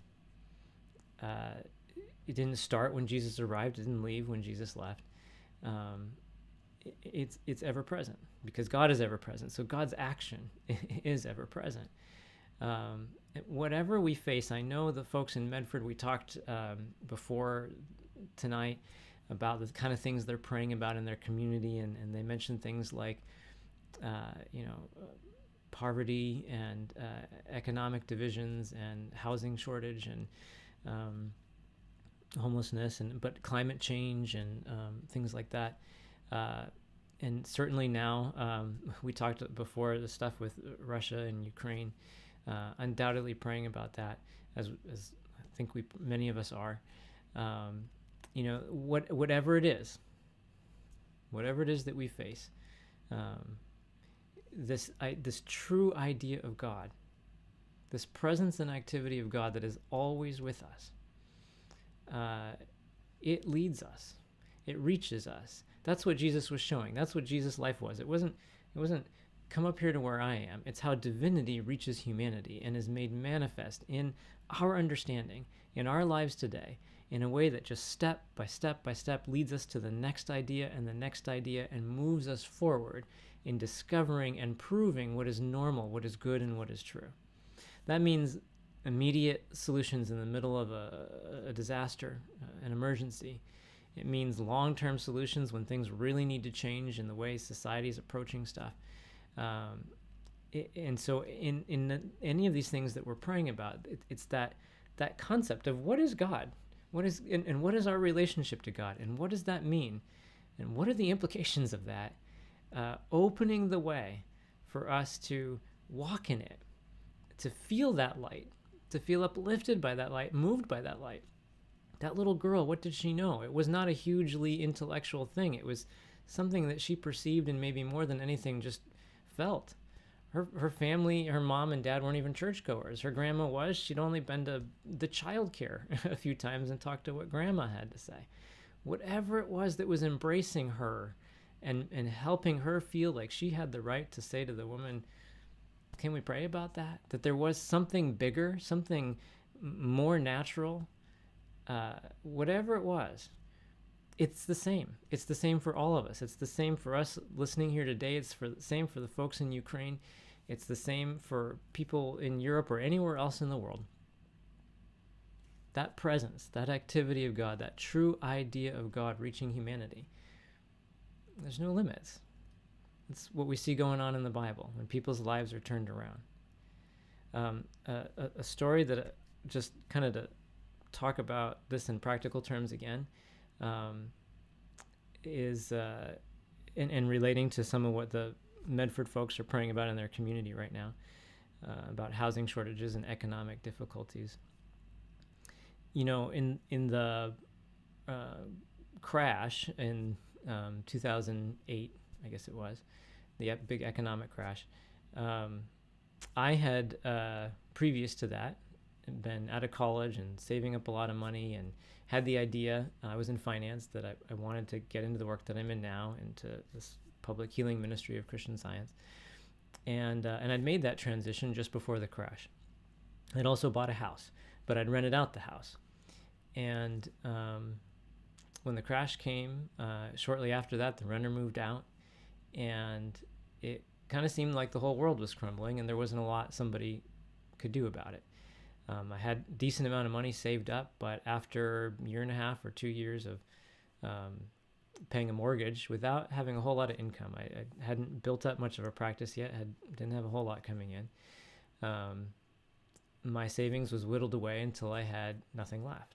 It didn't start when Jesus arrived. It didn't leave when Jesus left. It's ever present because God is ever present. So God's action is ever present. Whatever we face, I know the folks in Medford, we talked before tonight about the kind of things they're praying about in their community, and they mentioned things like, poverty and economic divisions and housing shortage and homelessness, but climate change and things like that. And certainly now, we talked before the stuff with Russia and Ukraine, undoubtedly praying about that, as I think many of us are. Whatever it is that we face, this true idea of God, this presence and activity of God that is always with us, it leads us, it reaches us. That's what Jesus was showing. That's what Jesus' life was. It wasn't come up here to where I am. It's how divinity reaches humanity and is made manifest in our understanding, in our lives today, in a way that just step by step by step leads us to the next idea and the next idea and moves us forward in discovering and proving what is normal, what is good, and what is true. That means immediate solutions in the middle of a disaster, an emergency. It means long-term solutions when things really need to change in the way society is approaching stuff. And so in any of these things that we're praying about, it's that concept of what is God? What is and what is our relationship to God? And what does that mean? And what are the implications of that? Opening the way for us to walk in it, to feel that light, to feel uplifted by that light, moved by that light. That little girl, what did she know? It was not a hugely intellectual thing. It was something that she perceived and maybe more than anything just felt. Her family, her mom and dad weren't even churchgoers. Her grandma was. She'd only been to the child care a few times and talked to what grandma had to say. Whatever it was that was embracing her and helping her feel like she had the right to say to the woman, can we pray about that? That there was something bigger, something more natural, whatever it was. It's the same. It's the same for all of us. It's the same for us listening here today. It's the same for the folks in Ukraine. It's the same for people in Europe or anywhere else in the world. That presence, that activity of God, that true idea of God reaching humanity, there's no limits. It's what we see going on in the Bible when people's lives are turned around. A story that just kind of to talk about this in practical terms again, is and relating to some of what the Medford folks are praying about in their community right now, about housing shortages and economic difficulties. In the crash in 2008, I guess it was, the big economic crash, I had, previous to that, been out of college and saving up a lot of money and had the idea, I was in finance, that I wanted to get into the work that I'm in now, into this public healing ministry of Christian Science. And I'd made that transition just before the crash. I'd also bought a house, but I'd rented out the house. And when the crash came, shortly after that, the renter moved out, and it kind of seemed like the whole world was crumbling and there wasn't a lot somebody could do about it. I had a decent amount of money saved up, but after a year and a half or 2 years of paying a mortgage without having a whole lot of income, I hadn't built up much of a practice yet, didn't have a whole lot coming in. My savings was whittled away until I had nothing left.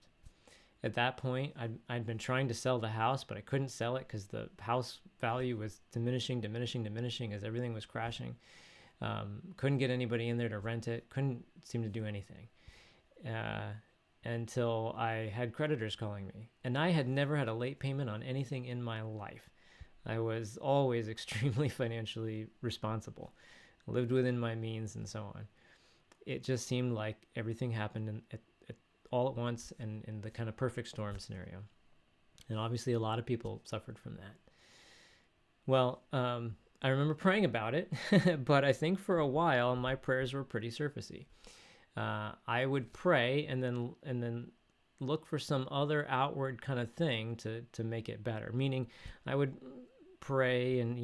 At that point, I'd been trying to sell the house, but I couldn't sell it because the house value was diminishing as everything was crashing. Couldn't get anybody in there to rent it, couldn't seem to do anything. Until I had creditors calling me. And I had never had a late payment on anything in my life. I was always extremely financially responsible, lived within my means and so on. It just seemed like everything happened all at once and in the kind of perfect storm scenario. And obviously a lot of people suffered from that. Well, I remember praying about it, but I think for a while my prayers were pretty surfacey. I would pray and then look for some other outward kind of thing to make it better. Meaning, I would pray and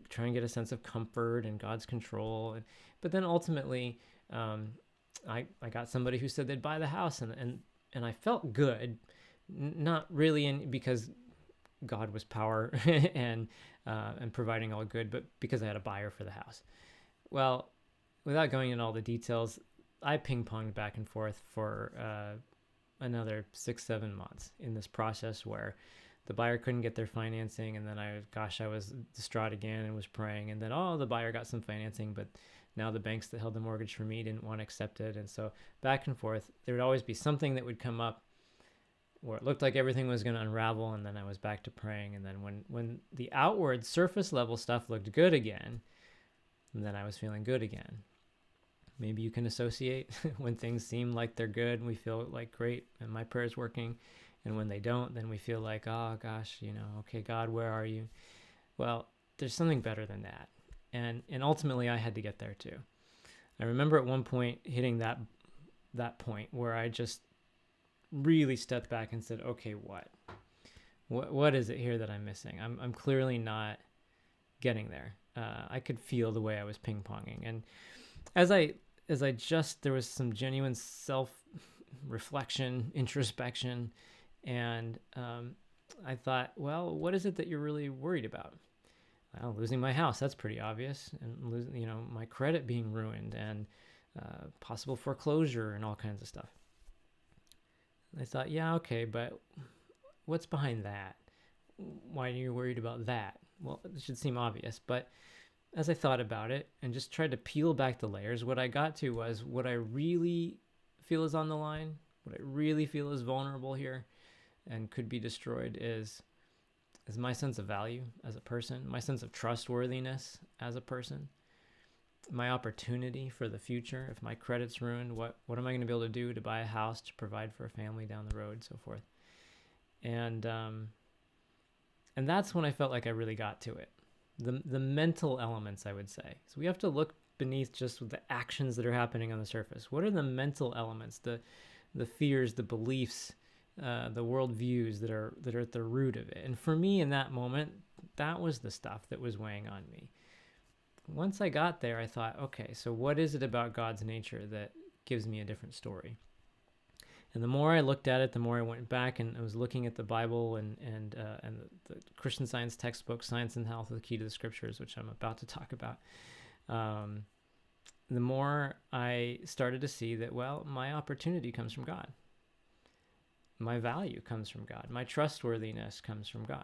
try and get a sense of comfort and God's control, but then ultimately, I got somebody who said they'd buy the house, and I felt good, not really because God was power and providing all good, but because I had a buyer for the house. Well, without going into all the details, I ping-ponged back and forth for another 6-7 months in this process where the buyer couldn't get their financing, and then I was distraught again and was praying, and then the buyer got some financing, but now the banks that held the mortgage for me didn't want to accept it, and so back and forth. There would always be something that would come up where it looked like everything was going to unravel, and then I was back to praying, and then when the outward surface level stuff looked good again, then I was feeling good again. Maybe you can associate when things seem like they're good and we feel like great and my prayer's working, and when they don't, then we feel like, oh gosh, okay, God, where are you? Well, there's something better than that. And ultimately I had to get there too. I remember at one point hitting that point where I just really stepped back and said, okay, what is it here that I'm missing? I'm clearly not getting there. I could feel the way I was ping-ponging. And as there was some genuine self-reflection, introspection, and I thought, well, what is it that you're really worried about? Well, losing my house, that's pretty obvious, and losing, my credit being ruined, and possible foreclosure and all kinds of stuff. I thought, yeah, okay, but what's behind that? Why are you worried about that? Well, it should seem obvious, but as I thought about it and just tried to peel back the layers, what I got to was what I really feel is on the line, what I really feel is vulnerable here and could be destroyed is my sense of value as a person, my sense of trustworthiness as a person, my opportunity for the future. If my credit's ruined, what am I going to be able to do to buy a house, to provide for a family down the road, so forth. And that's when I felt like I really got to it. The mental elements, I would say. So we have to look beneath just the actions that are happening on the surface. What are the mental elements, the fears, the beliefs, the worldviews that are at the root of it? And for me in that moment, that was the stuff that was weighing on me. Once I got there, I thought, okay, so what is it about God's nature that gives me a different story? And the more I looked at it, the more I went back and I was looking at the Bible and the Christian Science textbook, Science and Health, the Key to the Scriptures, which I'm about to talk about. The more I started to see that, well, my opportunity comes from God. My value comes from God. My trustworthiness comes from God.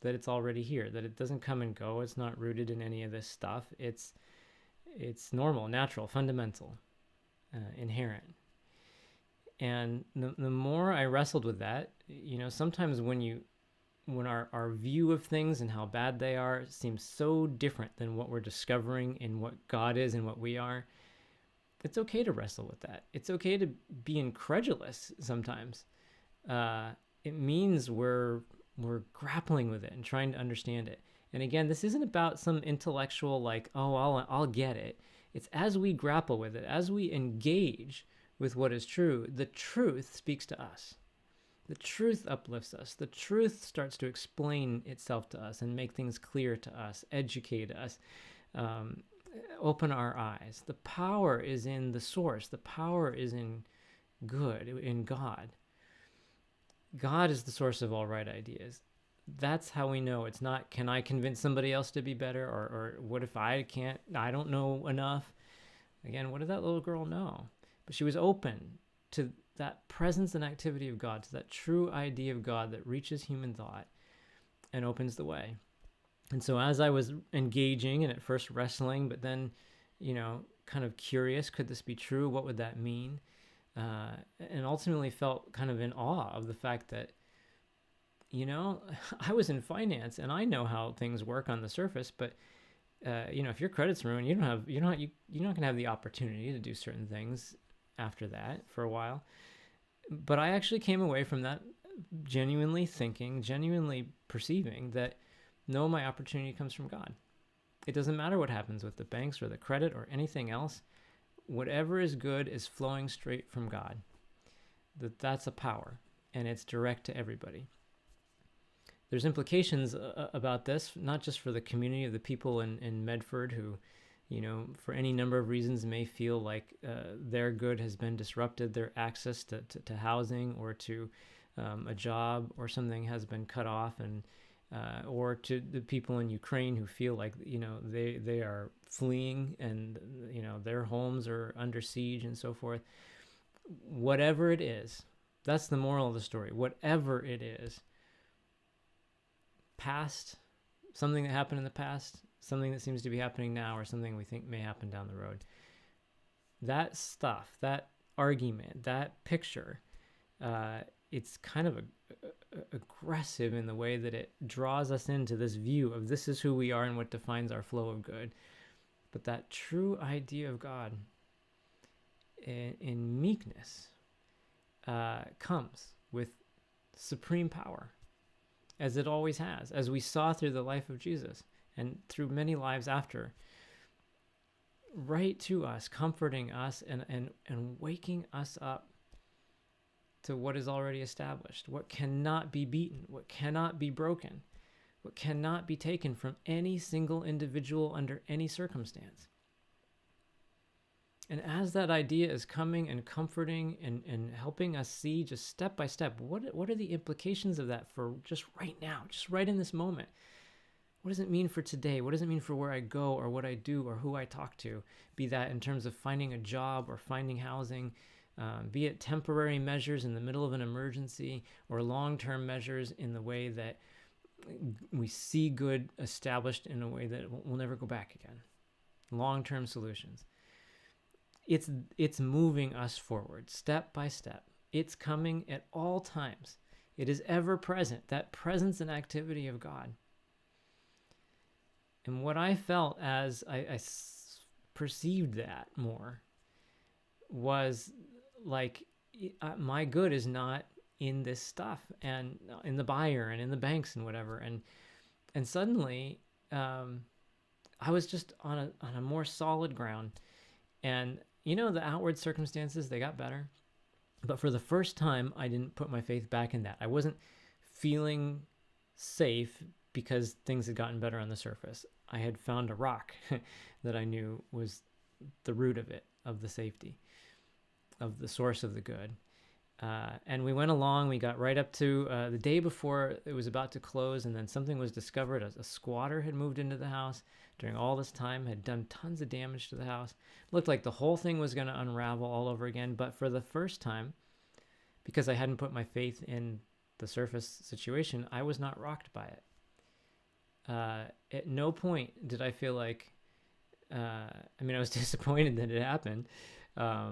That it's already here, that it doesn't come and go. It's not rooted in any of this stuff. It's normal, natural, fundamental, inherent. And the more I wrestled with that, sometimes when our view of things and how bad they are seems so different than what we're discovering in what God is and what we are, it's okay to wrestle with that. It's okay to be incredulous sometimes. It means we're grappling with it and trying to understand it. And again, this isn't about some intellectual I'll get it. It's as we grapple with it, as we engage with what is true, the truth speaks to us. The truth uplifts us. The truth starts to explain itself to us and make things clear to us, educate us, open our eyes. The power is in the source. The power is in good, in God. God is the source of all right ideas. That's how we know it's not, can I convince somebody else to be better? Or what if I don't know enough? Again, what did that little girl know? But she was open to that presence and activity of God, to that true idea of God that reaches human thought and opens the way. And so as I was engaging and at first wrestling, but then, kind of curious, could this be true? What would that mean? And ultimately felt kind of in awe of the fact that, I was in finance and I know how things work on the surface, but if your credit's ruined, you're not going to have the opportunity to do certain things after that for a while. But I actually came away from that genuinely thinking, genuinely perceiving that no, my opportunity comes from God. It doesn't matter what happens with the banks or the credit or anything else. Whatever is good is flowing straight from God. That's a power, and it's direct to everybody. There's implications about this, not just for the community of the people in Medford who, for any number of reasons may feel like their good has been disrupted, their access to housing or to a job or something has been cut off, and or to the people in Ukraine who feel like they are fleeing and their homes are under siege and so forth. Whatever it is, that's the moral of the story. Whatever it is, past, something that happened in the past, something that seems to be happening now, or something we think may happen down the road. That stuff, that argument, that picture, it's kind of aggressive in the way that it draws us into this view of this is who we are and what defines our flow of good. But that true idea of God in meekness comes with supreme power, as it always has, as we saw through the life of Jesus and through many lives after, right to us, comforting us and waking us up to what is already established, what cannot be beaten, what cannot be broken, what cannot be taken from any single individual under any circumstance. And as that idea is coming and comforting and helping us see just step by step, what are the implications of that for just right now, just right in this moment? What does it mean for today? What does it mean for where I go or what I do or who I talk to? Be that in terms of finding a job or finding housing, be it temporary measures in the middle of an emergency or long-term measures in the way that we see good established in a way that we'll never go back again. Long-term solutions. It's moving us forward step by step. It's coming at all times. It is ever present, that presence and activity of God. And what I felt as I perceived that more was like my good is not in this stuff and in the buyer and in the banks and whatever. And suddenly I was just on a more solid ground. And the outward circumstances, they got better. But for the first time, I didn't put my faith back in that. I wasn't feeling safe because things had gotten better on the surface. I had found a rock that I knew was the root of it, of the safety, of the source of the good. And we went along, we got right up to the day before it was about to close, and then something was discovered. A squatter had moved into the house during all this time, had done tons of damage to the house. Looked like the whole thing was going to unravel all over again, but for the first time, because I hadn't put my faith in the surface situation, I was not rocked by it. At no point did I feel like, I was disappointed that it happened. I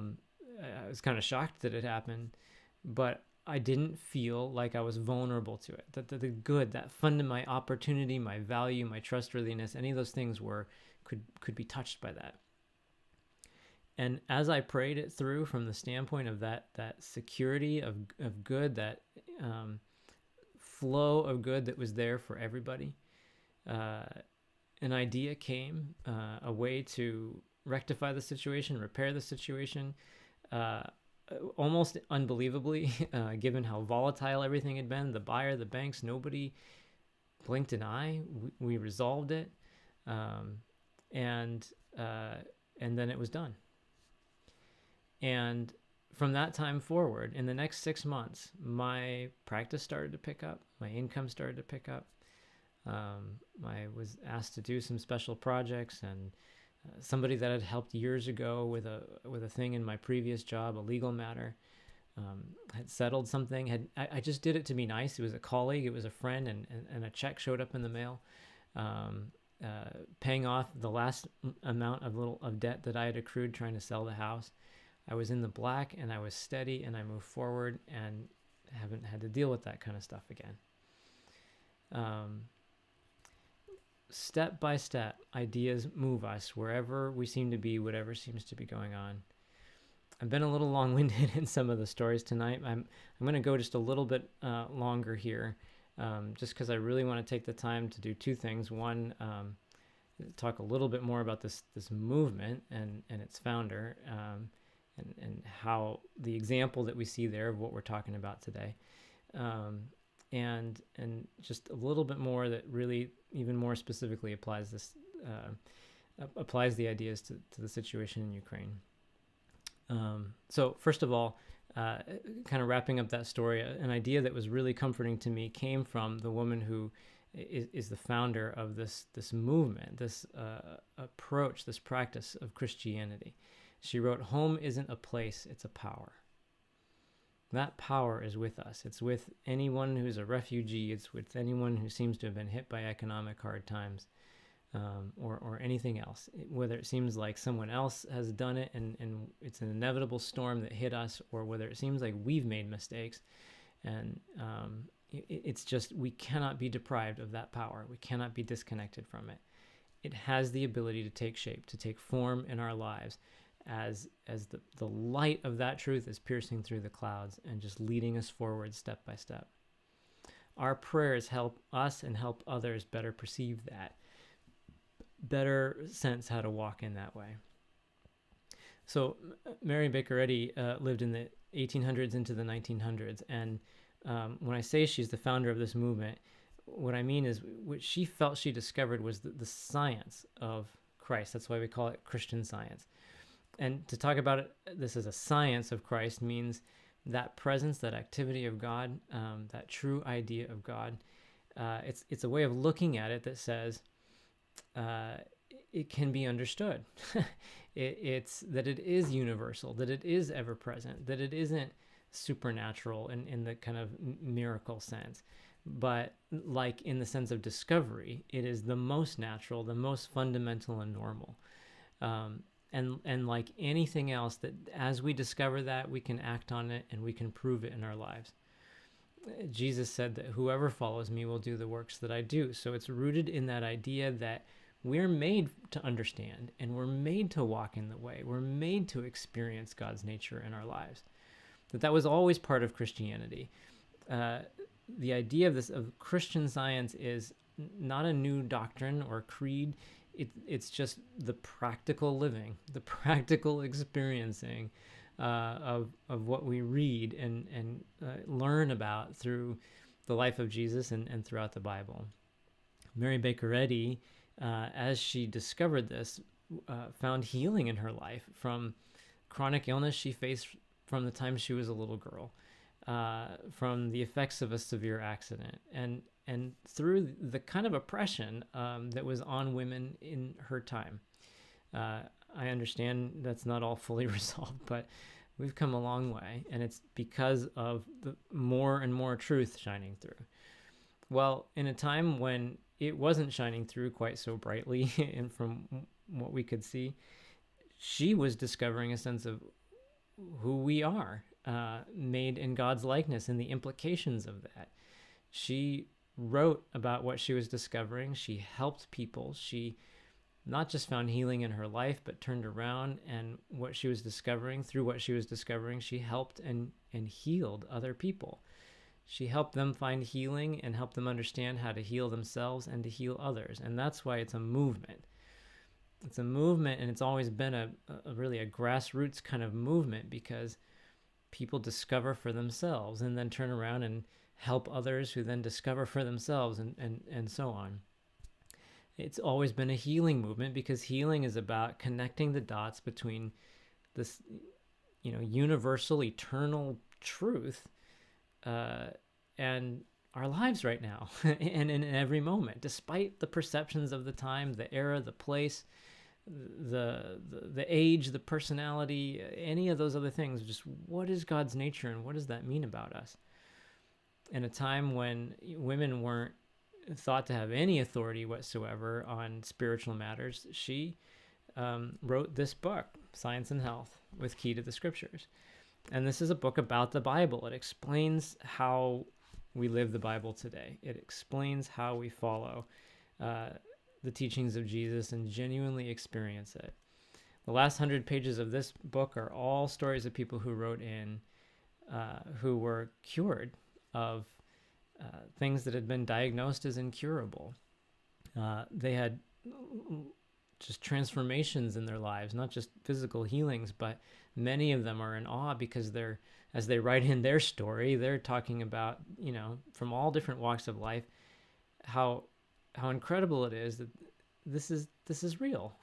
was kind of shocked that it happened, but I didn't feel like I was vulnerable to it. That the good, that my opportunity, my value, my trustworthiness, any of those things could be touched by that. And as I prayed it through from the standpoint of that security of good, that flow of good that was there for everybody, an idea came, a way to rectify the situation, repair the situation, almost unbelievably, given how volatile everything had been. The buyer, the banks, nobody blinked an eye. We resolved it, and then it was done. And from that time forward, in the next 6 months, my practice started to pick up. My income started to pick up. I was asked to do some special projects, and somebody that had helped years ago with a thing in my previous job, a legal matter, had settled something. I just did it to be nice. It was a colleague, it was a friend, and a check showed up in the mail, paying off the last amount of debt that I had accrued trying to sell the house. I was in the black, and I was steady, and I moved forward, and haven't had to deal with that kind of stuff again. Step by step, ideas move us wherever we seem to be, whatever seems to be going on. I've been a little long-winded in some of the stories tonight. I'm going to go just a little bit longer here, just because I really want to take the time to do two things. One, talk a little bit more about this movement and its founder, and how the example that we see there of what we're talking about today, and just a little bit more that really even more specifically applies the ideas to the situation in Ukraine. So first of all, kind of wrapping up that story, an idea that was really comforting to me came from the woman who is the founder of this movement, this approach, this practice of Christianity. She wrote, "Home isn't a place, it's a power." That power is with us. It's with anyone who's a refugee. It's with anyone who seems to have been hit by economic hard times, or anything else. Whether it seems like someone else has done it and it's an inevitable storm that hit us, or whether it seems like we've made mistakes. And it's just, we cannot be deprived of that power. We cannot be disconnected from it. It has the ability to take shape, to take form in our lives, as the light of that truth is piercing through the clouds and just leading us forward step by step. Our prayers help us and help others better perceive that, better sense how to walk in that way. So Mary Baker Eddy lived in the 1800s into the 1900s, and when I say she's the founder of this movement, what I mean is what she felt she discovered was the science of Christ. That's why we call it Christian Science. And to talk about this as a science of Christ means that presence, that activity of God, that true idea of God. It's a way of looking at it that says it can be understood. It's that it is universal, that it is ever present, that it isn't supernatural in the kind of miracle sense, but like in the sense of discovery, it is the most natural, the most fundamental and normal. And like anything else, that as we discover that, we can act on it and we can prove it in our lives. Jesus said that whoever follows me will do the works that I do. So it's rooted in that idea that we're made to understand and we're made to walk in the way. We're made to experience God's nature in our lives. That was always part of Christianity. The idea of Christian Science is not a new doctrine or creed. It's just the practical living, the practical experiencing of what we read and learn about through the life of Jesus and throughout the Bible. Mary Baker Eddy, as she discovered this, found healing in her life from chronic illness she faced from the time she was a little girl, from the effects of a severe accident, and through the kind of oppression that was on women in her time. I understand that's not all fully resolved, but we've come a long way, and it's because of the more and more truth shining through. Well, in a time when it wasn't shining through quite so brightly, and from what we could see, she was discovering a sense of who we are, made in God's likeness, and the implications of that. She wrote about what she was discovering. She helped people. She not just found healing in her life, but turned around, and what she was discovering, through what she was discovering, she helped and healed other people. She helped them find healing and helped them understand how to heal themselves and to heal others. And that's why it's a movement. It's a movement, and it's always been a really a grassroots kind of movement, because people discover for themselves and then turn around and help others who then discover for themselves, and so on. It's always been a healing movement, because healing is about connecting the dots between this, universal, eternal truth and our lives right now and in every moment, despite the perceptions of the time, the era, the place, the age, the personality, any of those other things. Just what is God's nature, and what does that mean about us? In a time when women weren't thought to have any authority whatsoever on spiritual matters, she wrote this book, Science and Health, with Key to the Scriptures. And this is a book about the Bible. It explains how we live the Bible today. It explains how we follow the teachings of Jesus and genuinely experience it. The last 100 pages of this book are all stories of people who wrote in, who were cured of things that had been diagnosed as incurable. They had just transformations in their lives, not just physical healings, but many of them are in awe because as they write in their story, they're talking about, from all different walks of life, how incredible it is that this is real.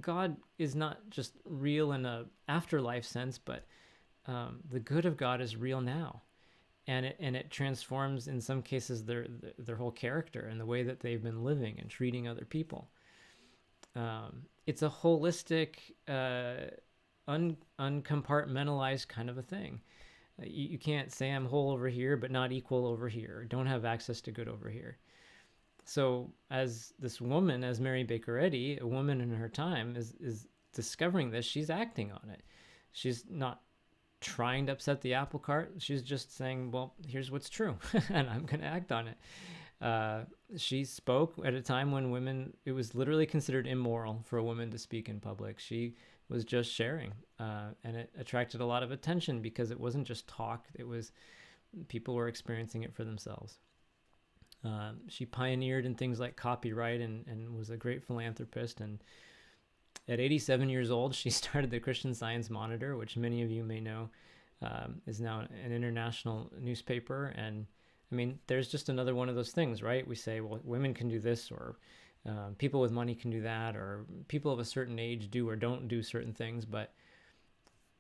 God is not just real in a afterlife sense, but the good of God is real now, and it transforms in some cases their whole character and the way that they've been living and treating other people. It's a holistic, uncompartmentalized kind of a thing. You can't say I'm whole over here, but not equal over here. Don't have access to good over here. So as this woman, as Mary Baker Eddy, a woman in her time, is discovering this, she's acting on it. She's not trying to upset the apple cart. She's just saying, well, here's what's true, and I'm going to act on it. She spoke at a time when it was literally considered immoral for a woman to speak in public. She was just sharing, and it attracted a lot of attention because it wasn't just talk. It was people were experiencing it for themselves. She pioneered in things like copyright and was a great philanthropist. And at 87 years old, she started the Christian Science Monitor, which many of you may know is now an international newspaper. And I mean, there's just another one of those things, right? We say, well, women can do this, or people with money can do that, or people of a certain age do or don't do certain things. But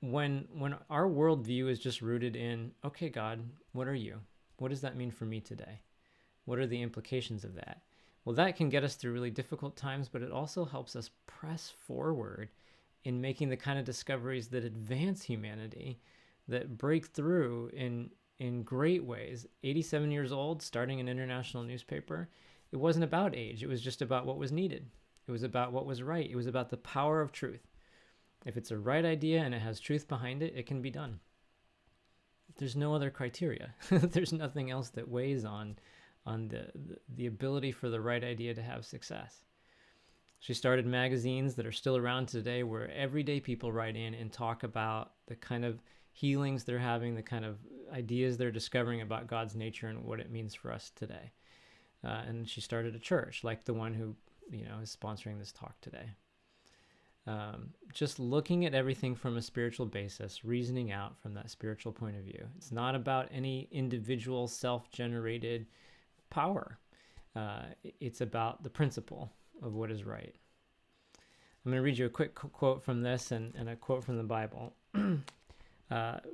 when our worldview is just rooted in, okay, God, what are you? What does that mean for me today? What are the implications of that? Well, that can get us through really difficult times, but it also helps us press forward in making the kind of discoveries that advance humanity, that break through in great ways. 87 years old, starting an international newspaper. It wasn't about age. It was just about what was needed. It was about what was right. It was about the power of truth. If it's a right idea and it has truth behind it, it can be done. There's no other criteria. There's nothing else that weighs on the ability for the right idea to have success. She started magazines that are still around today where everyday people write in and talk about the kind of healings they're having, the kind of ideas they're discovering about God's nature and what it means for us today. And she started a church like the one who, is sponsoring this talk today. Just looking at everything from a spiritual basis, reasoning out from that spiritual point of view. It's not about any individual self-generated power. It's about the principle of what is right. I'm going to read you a quick quote from this and a quote from the Bible.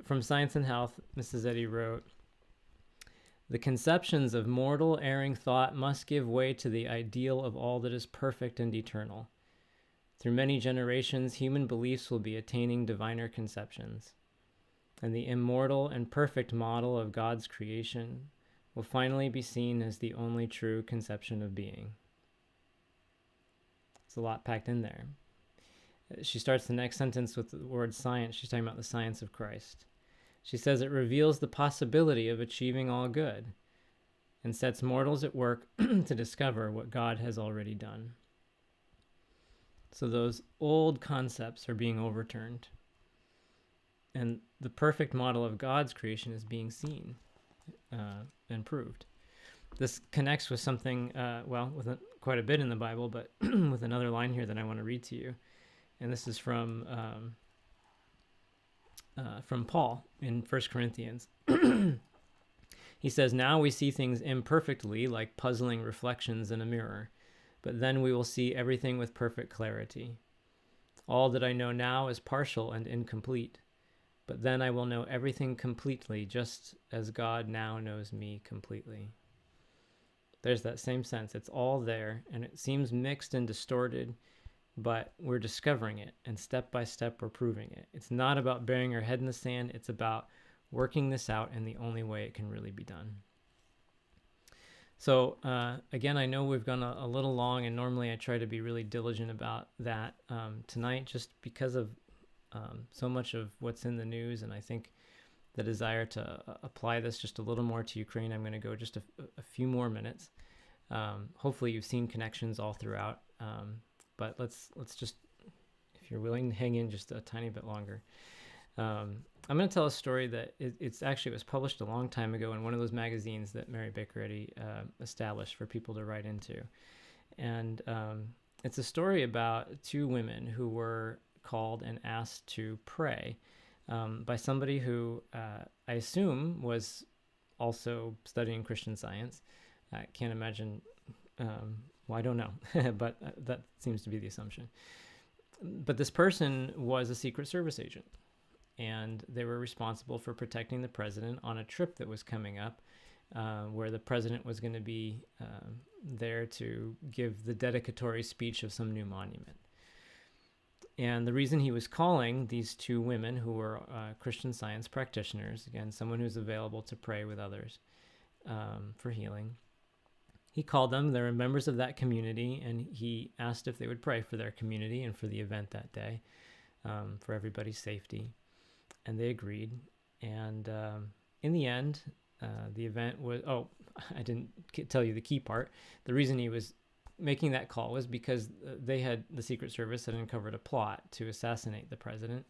From Science and Health, Mrs. Eddy wrote, "The conceptions of mortal, erring thought must give way to the ideal of all that is perfect and eternal. Through many generations, human beliefs will be attaining diviner conceptions, and the immortal and perfect model of God's creation will finally be seen as the only true conception of being." There's a lot packed in there. She starts the next sentence with the word science. She's talking about the science of Christ. She says it reveals the possibility of achieving all good and sets mortals at work to discover what God has already done. So those old concepts are being overturned, and the perfect model of God's creation is being seen and proved. This connects with something, with quite a bit in the Bible, but with another line here that I want to read to you. And this is from Paul in 1 Corinthians. He says, "Now we see things imperfectly, like puzzling reflections in a mirror, but then we will see everything with perfect clarity. All that I know now is partial and incomplete, but then I will know everything completely, just as God now knows me completely." There's that same sense. It's all there, and it seems mixed and distorted, but we're discovering it, and step by step we're proving it. It's not about burying our head in the sand. It's about working this out in the only way it can really be done. So again, I know we've gone a little long, and normally I try to be really diligent about that tonight, just because of so much of what's in the news, and I think the desire to apply this just a little more to Ukraine. I'm going to go just a few more minutes. Hopefully you've seen connections all throughout, but let's just, if you're willing to hang in just a tiny bit longer. I'm going to tell a story that it was published a long time ago in one of those magazines that Mary Baker Eddy established for people to write into. And it's a story about two women who were called and asked to pray by somebody who I assume was also studying Christian Science. I can't imagine, well, I don't know, but that seems to be the assumption. But this person was a Secret Service agent, and they were responsible for protecting the president on a trip that was coming up, where the president was going to be there to give the dedicatory speech of some new monument. And the reason he was calling these two women who were Christian Science practitioners, again, someone who's available to pray with others for healing, he called them. They were members of that community, and he asked if they would pray for their community and for the event that day, for everybody's safety. And they agreed. And in the end, the event was, I didn't tell you the key part. The reason he was making that call was because the Secret Service had uncovered a plot to assassinate the president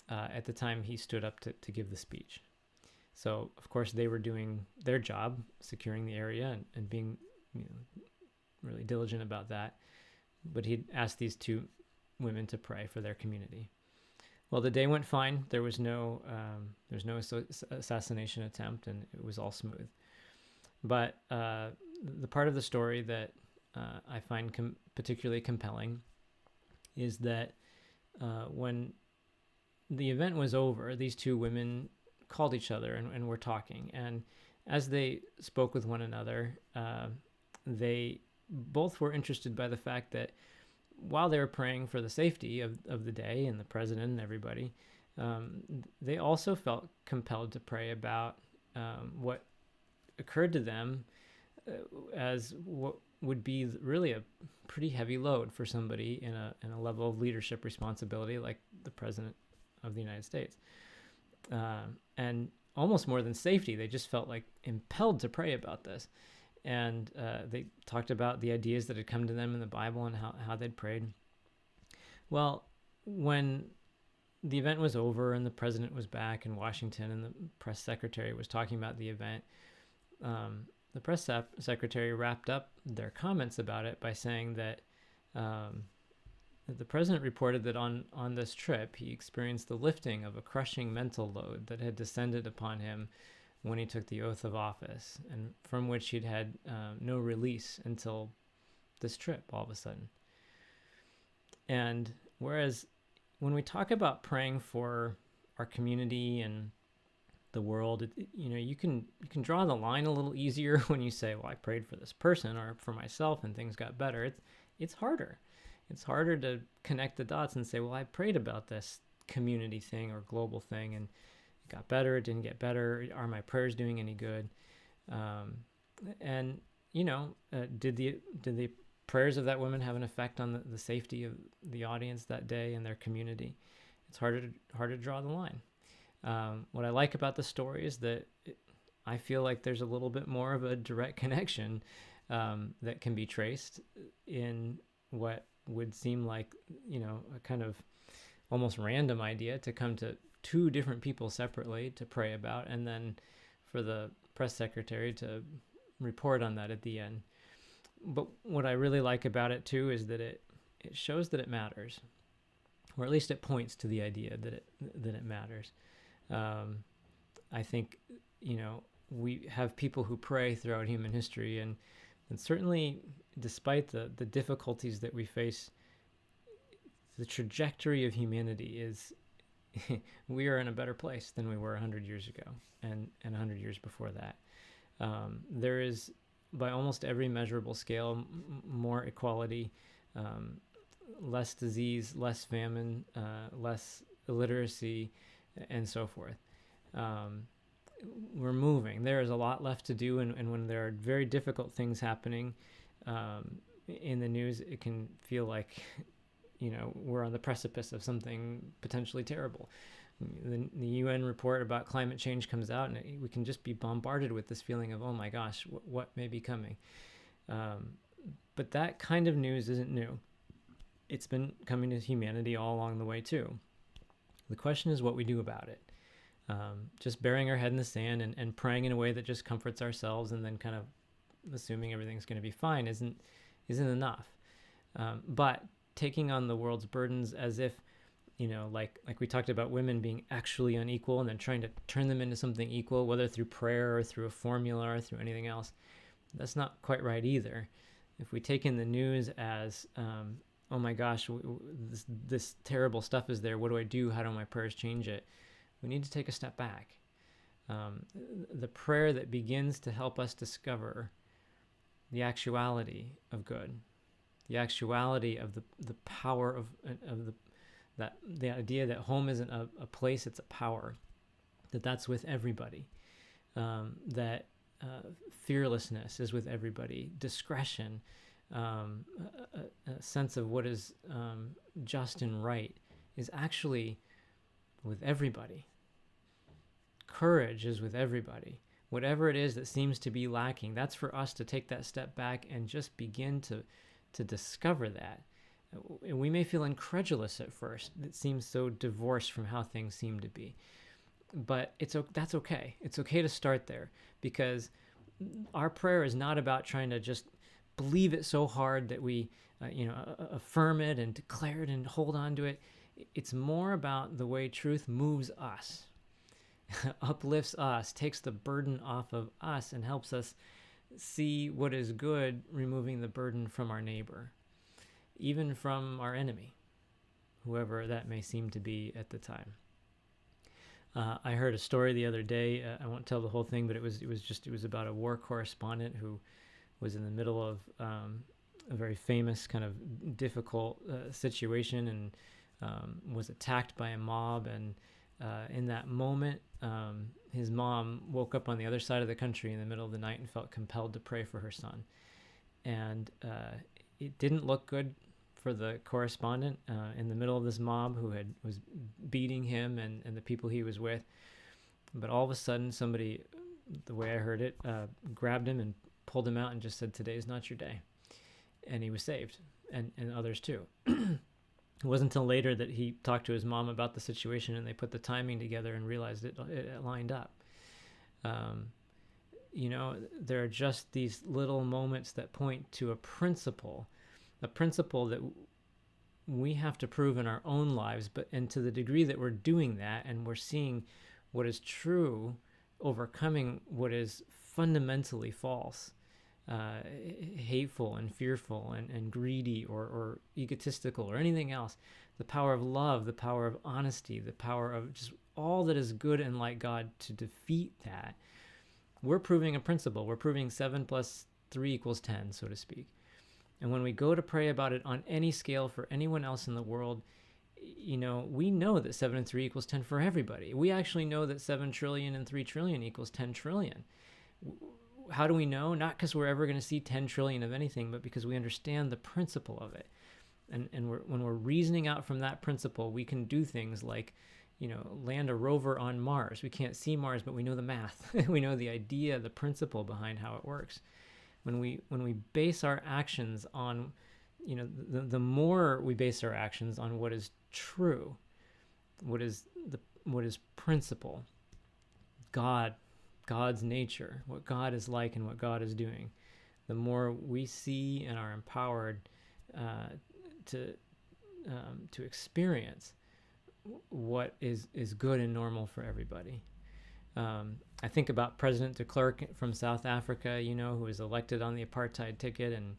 at the time he stood up to give the speech. So, of course, they were doing their job, securing the area and being really diligent about that. But he'd asked these two women to pray for their community. Well, the day went fine. There was no assassination attempt, and it was all smooth. But the part of the story that I find particularly compelling is that when the event was over, these two women called each other and were talking. And as they spoke with one another, they both were interested by the fact that while they were praying for the safety of the day and the president and everybody, they also felt compelled to pray about what occurred to them as what would be really a pretty heavy load for somebody in a level of leadership responsibility like the President of the United States. And almost more than safety, they just felt like impelled to pray about this. And they talked about the ideas that had come to them in the Bible and how they'd prayed. Well, when the event was over and the president was back in Washington and the press secretary was talking about the event, the press secretary wrapped up their comments about it by saying that the president reported that on this trip, he experienced the lifting of a crushing mental load that had descended upon him when he took the oath of office, and from which he'd had no release until this trip all of a sudden. And whereas when we talk about praying for our community and the world, you can draw the line a little easier when you say, well, I prayed for this person or for myself and things got better. It's harder. It's harder to connect the dots and say, well, I prayed about this community thing or global thing and it got better, it didn't get better. Are my prayers doing any good? Did the prayers of that woman have an effect on the safety of the audience that day and their community? It's hard to draw the line. What I like about the story is that I feel like there's a little bit more of a direct connection that can be traced in what would seem like, a kind of almost random idea to come to two different people separately to pray about, and then for the press secretary to report on that at the end. But what I really like about it too is that it shows that it matters, or at least it points to the idea that it matters. I think, we have people who pray throughout human history, and certainly despite the difficulties that we face, the trajectory of humanity is we are in a better place than we were 100 years ago and 100 years before that. There is, by almost every measurable scale, more equality, less disease, less famine, less illiteracy, and so forth. We're moving. There is a lot left to do, and when there are very difficult things happening in the news, it can feel like we're on the precipice of something potentially terrible. The UN report about climate change comes out, and we can just be bombarded with this feeling of, oh my gosh, what may be coming? But that kind of news isn't new. It's been coming to humanity all along the way too. The question is what we do about it. Just burying our head in the sand and praying in a way that just comforts ourselves and then kind of assuming everything's going to be fine isn't isn't enough. But taking on the world's burdens as if, like we talked about women being actually unequal and then trying to turn them into something equal, whether through prayer or through a formula or through anything else, that's not quite right either. If we take in the news as, oh my gosh, this terrible stuff is there, what do I do? How do my prayers change it? We need to take a step back. The prayer that begins to help us discover the actuality of good, the actuality of the power of the idea that home isn't a place, it's a power, that's with everybody, that fearlessness is with everybody, discretion, a sense of what is just and right is actually with everybody. Courage is with everybody. Whatever it is that seems to be lacking, that's for us to take that step back and just begin to discover that. We may feel incredulous at first. It seems so divorced from how things seem to be. But that's okay. It's okay to start there, because our prayer is not about trying to just believe it so hard that we affirm it and declare it and hold on to it. It's more about the way truth moves us, uplifts us, takes the burden off of us, and helps us see what is good, removing the burden from our neighbor, even from our enemy, whoever that may seem to be at the time. I heard a story the other day. I won't tell the whole thing, but it was about a war correspondent who was in the middle of a very famous kind of difficult situation, and was attacked by a mob. And in that moment, his mom woke up on the other side of the country in the middle of the night and felt compelled to pray for her son. And it didn't look good for the correspondent in the middle of this mob who was beating him and the people he was with. But all of a sudden, somebody, the way I heard it, grabbed him and pulled him out and just said, "Today's not your day." And he was saved, and others too. It wasn't until later that he talked to his mom about the situation, and they put the timing together and realized it lined up. There are just these little moments that point to a principle that we have to prove in our own lives, and to the degree that we're doing that and we're seeing what is true, overcoming what is fundamentally false, hateful and fearful and greedy or egotistical or anything else, the power of love, the power of honesty, the power of just all that is good and like God, to defeat that, we're proving a principle. We're proving 7 + 3 = 10, so to speak. And when we go to pray about it on any scale for anyone else in the world, we know that 7 and 3 = 10 for everybody. We actually know that 7 trillion and 3 trillion equals 10 trillion. How do we know? Not because we're ever going to see 10 trillion of anything, but because we understand the principle of it. And when we're reasoning out from that principle, we can do things like, land a rover on Mars. We can't see Mars, but we know the math. We know the idea, the principle behind how it works. When we base our actions on, the more we base our actions on what is true, what is principle, God's nature, what God is like and what God is doing, the more we see and are empowered to experience what is good and normal for everybody. I think about President de Klerk from South Africa, who was elected on the apartheid ticket and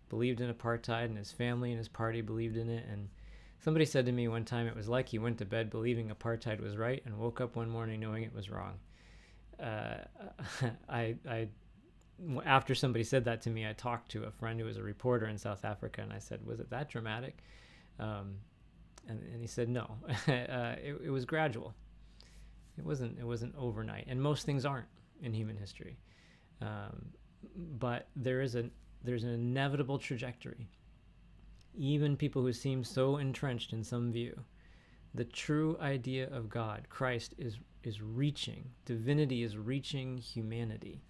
believed in apartheid, and his family and his party believed in it. And somebody said to me one time, it was like he went to bed believing apartheid was right and woke up one morning knowing it was wrong. After somebody said that to me, I talked to a friend who was a reporter in South Africa, and I said, "Was it that dramatic?" And he said, "No, it was gradual. It wasn't overnight, and most things aren't in human history. But there's an inevitable trajectory. Even people who seem so entrenched in some view, the true idea of God, Christ, is reaching. Divinity is reaching humanity.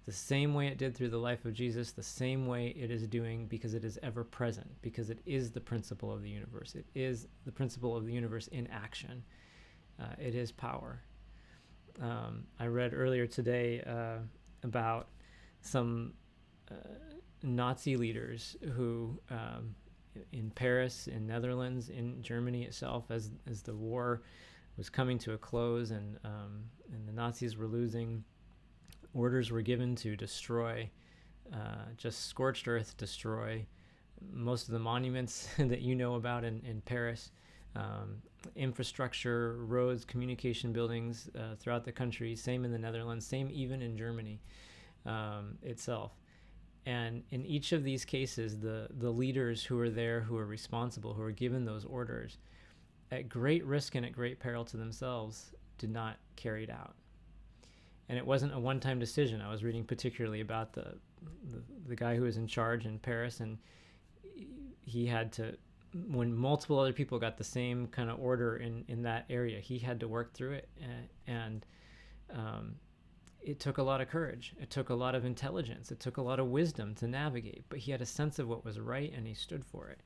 The same way it did through the life of Jesus, the same way it is doing, because it is ever present, because it is the principle of the universe. It is the principle of the universe in action. It is power. I read earlier today about some Nazi leaders who, in Paris, in Netherlands, in Germany itself, as the war was coming to a close and the Nazis were losing, orders were given to destroy, just scorched earth, destroy most of the monuments that you know about in Paris, infrastructure, roads, communication buildings throughout the country, same in the Netherlands, same even in Germany itself. And in each of these cases, the leaders who were there, who were responsible, who were given those orders, at great risk and at great peril to themselves, did not carry it out. And it wasn't a one-time decision. I was reading particularly about the guy who was in charge in Paris, and he had to, when multiple other people got the same kind of order in that area, he had to work through it. And it took a lot of courage. It took a lot of intelligence. It took a lot of wisdom to navigate, but he had a sense of what was right and he stood for it.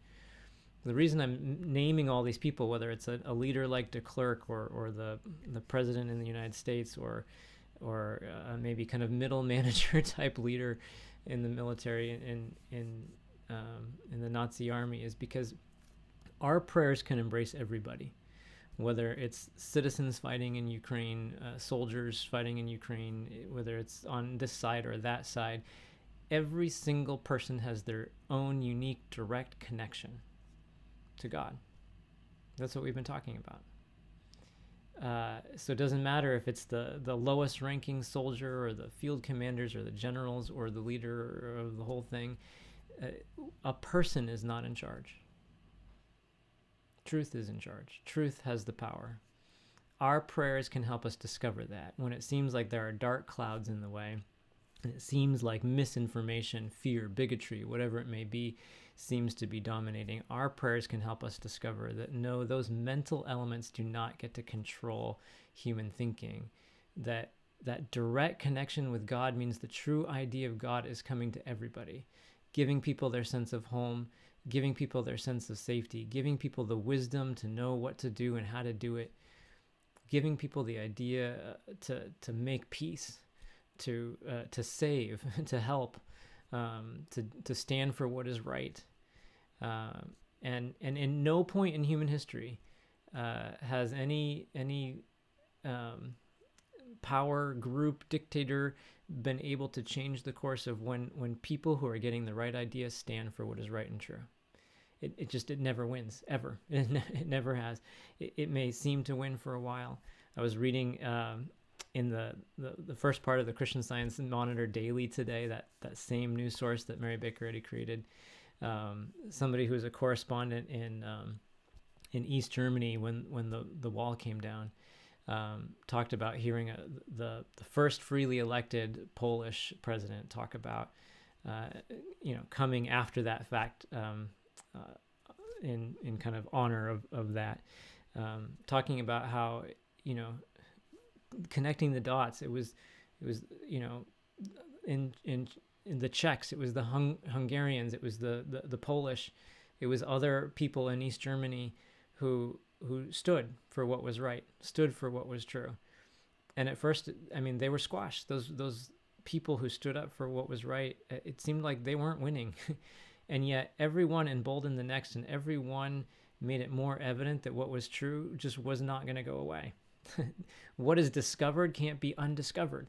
The reason I'm naming all these people, whether it's a leader like de Klerk or the president in the United States or maybe kind of middle manager type leader in the military in the Nazi army, is because our prayers can embrace everybody, whether it's citizens fighting in Ukraine, soldiers fighting in Ukraine, whether it's on this side or that side. Every single person has their own unique direct connection to God. That's what we've been talking about. So it doesn't matter if it's the lowest ranking soldier or the field commanders or the generals or the leader of the whole thing. A person is not in charge. Truth is in charge. Truth has the power. Our prayers can help us discover that. When it seems like there are dark clouds in the way, and it seems like misinformation, fear, bigotry, whatever it may be, seems to be dominating, our prayers can help us discover that no, those mental elements do not get to control human thinking. That direct connection with God means the true idea of God is coming to everybody, giving people their sense of home, giving people their sense of safety, giving people the wisdom to know what to do and how to do it, giving people the idea to make peace, to save, to help, to stand for what is right. And in no point in human history has any power group dictator been able to change the course of when people who are getting the right idea stand for what is right and true. It never wins, ever. It never has. It may seem to win for a while. I was reading in the first part of the Christian Science Monitor Daily today, that same news source that Mary Baker Eddy created, somebody who's a correspondent in East Germany when the wall came down, talked about hearing the first freely elected Polish president talk about coming after that fact, in kind of honor of that, talking about how connecting the dots. It was in the Czechs, it was the Hungarians, it was the Polish, it was other people in East Germany who stood for what was right, stood for what was true. And at first, they were squashed. Those people who stood up for what was right, it seemed like they weren't winning. And yet everyone emboldened the next, and everyone made it more evident that what was true just was not going to go away. What is discovered can't be undiscovered.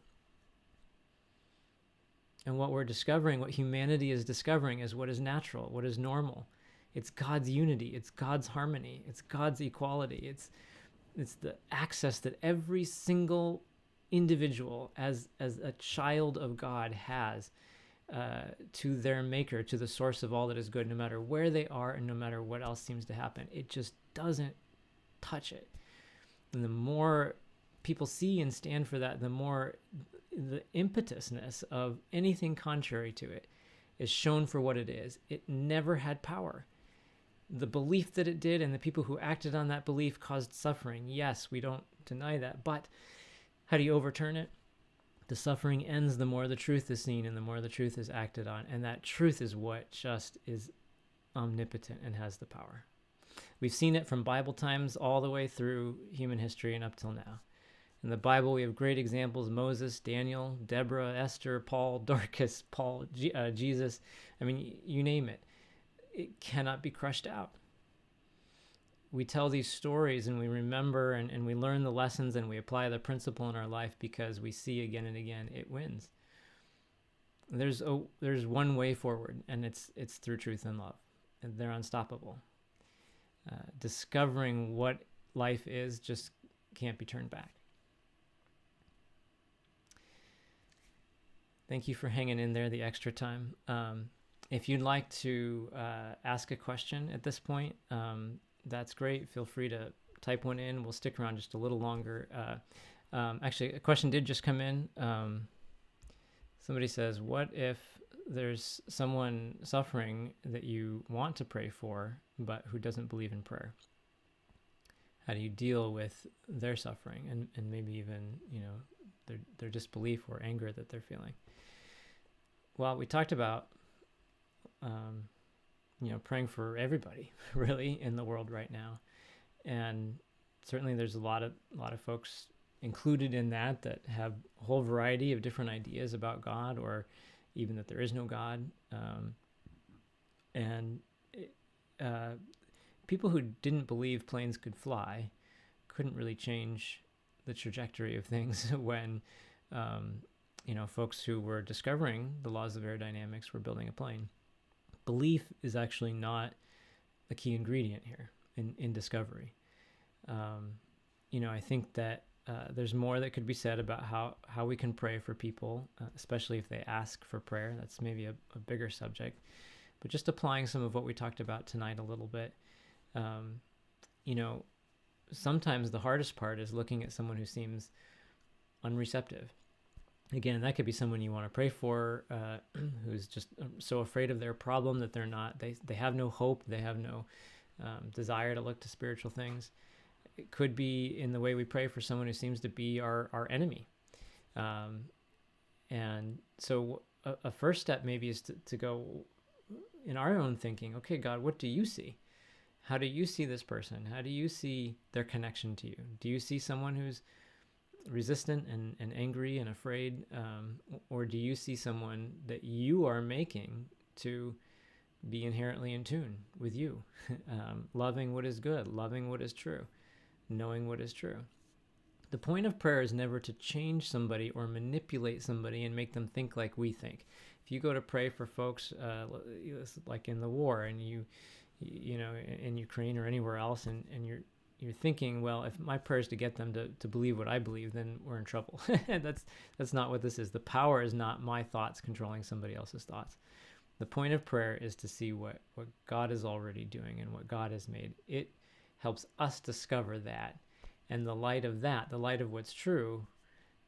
And what we're discovering, what humanity is discovering, is what is natural, what is normal. It's God's unity, it's God's harmony, it's God's equality, it's the access that every single individual as a child of God has to their maker, to the source of all that is good, no matter where they are and no matter what else seems to happen. It just doesn't touch it. And the more people see and stand for that, the more the impetusness of anything contrary to it is shown for what it is. It never had power. The belief that it did and the people who acted on that belief caused suffering. Yes, we don't deny that. But how do you overturn it? The suffering ends the more the truth is seen and the more the truth is acted on. And that truth is what just is omnipotent and has the power. We've seen it from Bible times all the way through human history and up till now. In the Bible, we have great examples: Moses, Daniel, Deborah, Esther, Paul, Dorcas, Jesus. I mean, you name it. It cannot be crushed out. We tell these stories and we remember and we learn the lessons and we apply the principle in our life because we see again and again it wins. There's one way forward, and it's through truth and love. And they're unstoppable. Discovering what life is just can't be turned back. Thank you for hanging in there the extra time. If you'd like to ask a question at this point, that's great. Feel free to type one in. We'll stick around just a little longer. Actually, a question did just come in. Somebody says, what if there's someone suffering that you want to pray for, but who doesn't believe in prayer? How do you deal with their suffering and maybe even, their disbelief or anger that they're feeling? Well, we talked about, praying for everybody really in the world right now. And certainly there's a lot of folks included in that have a whole variety of different ideas about God, or even that there is no God. People who didn't believe planes could fly couldn't really change the trajectory of things when, folks who were discovering the laws of aerodynamics were building a plane. Belief is actually not a key ingredient here in discovery. I think that there's more that could be said about how we can pray for people, especially if they ask for prayer. That's maybe a bigger subject. But just applying some of what we talked about tonight a little bit, sometimes the hardest part is looking at someone who seems unreceptive. Again, that could be someone you want to pray for, who's just so afraid of their problem that they have no hope, they have no desire to look to spiritual things. It could be in the way we pray for someone who seems to be our enemy. And so a first step maybe is to go in our own thinking, okay, God, what do you see? How do you see this person? How do you see their connection to you? Do you see someone who's resistant and angry and afraid? Or do you see someone that you are making to be inherently in tune with you, loving what is good, loving what is true, knowing what is true? The point of prayer is never to change somebody or manipulate somebody and make them think like we think. If you go to pray for folks like in the war and you in Ukraine or anywhere else, and you're thinking, well, if my prayer is to get them to believe what I believe, then we're in trouble. That's not what this is. The power is not my thoughts controlling somebody else's thoughts. The point of prayer is to see what God is already doing and what God has made. It helps us discover that. And the light of that, the light of what's true,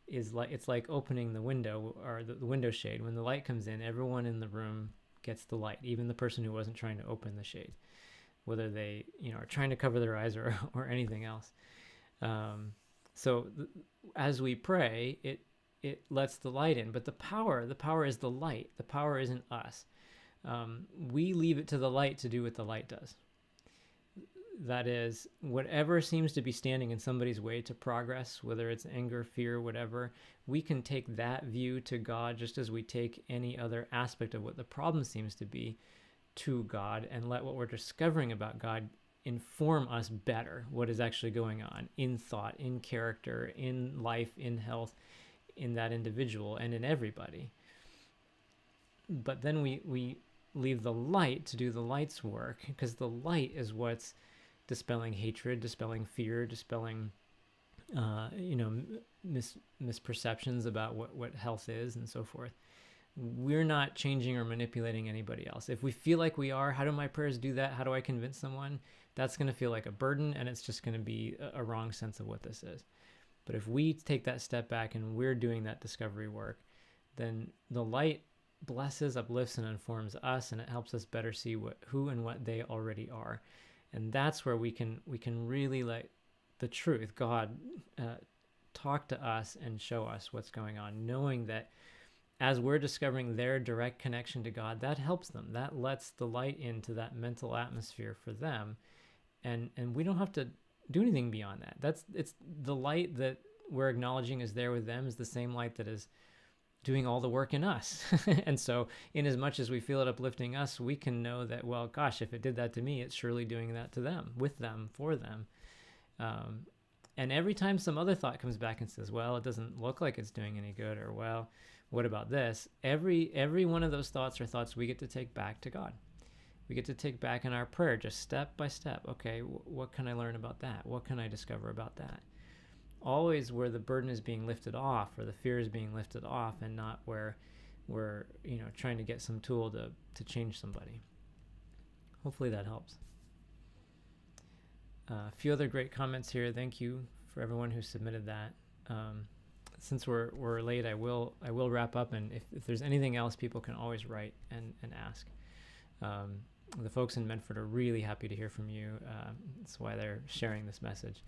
it's like opening the window or the window shade. When the light comes in, everyone in the room gets the light, even the person who wasn't trying to open the shade, whether they are trying to cover their eyes or anything else. As we pray, it lets the light in. But the power is the light. The power isn't us. We leave it to the light to do what the light does. That is, whatever seems to be standing in somebody's way to progress, whether it's anger, fear, whatever, we can take that view to God just as we take any other aspect of what the problem seems to be to God, and let what we're discovering about God inform us better what is actually going on in thought, in character, in life, in health, in that individual, and in everybody. But then we leave the light to do the light's work, because the light is what's dispelling hatred, dispelling fear, dispelling misperceptions about what health is and so forth. We're not changing or manipulating anybody else. If we feel like we are, how do my prayers do that? How do I convince someone? That's going to feel like a burden, and it's just going to be a wrong sense of what this is. But if we take that step back and we're doing that discovery work, then the light blesses, uplifts, and informs us, and it helps us better see who and what they already are. And that's where we can really let the truth, God, talk to us and show us what's going on, knowing that as we're discovering their direct connection to God, that helps them. That lets the light into that mental atmosphere for them. And we don't have to do anything beyond that. It's the light that we're acknowledging is there with them is the same light that is doing all the work in us. And so in as much as we feel it uplifting us, we can know that, well, gosh, if it did that to me, it's surely doing that to them, with them, for them. And every time some other thought comes back and says, well, it doesn't look like it's doing any good, or, well, what about this? Every one of those thoughts are thoughts we get to take back to God. We get to take back in our prayer, just step by step. Okay, what can I learn about that? What can I discover about that? Always where the burden is being lifted off, or the fear is being lifted off, and not where we're trying to get some tool to change somebody. Hopefully that helps. A few other great comments here. Thank you for everyone who submitted that. Since we're late, I will wrap up, and if there's anything else, people can always write and ask. The folks in Medford are really happy to hear from you. That's why they're sharing this message.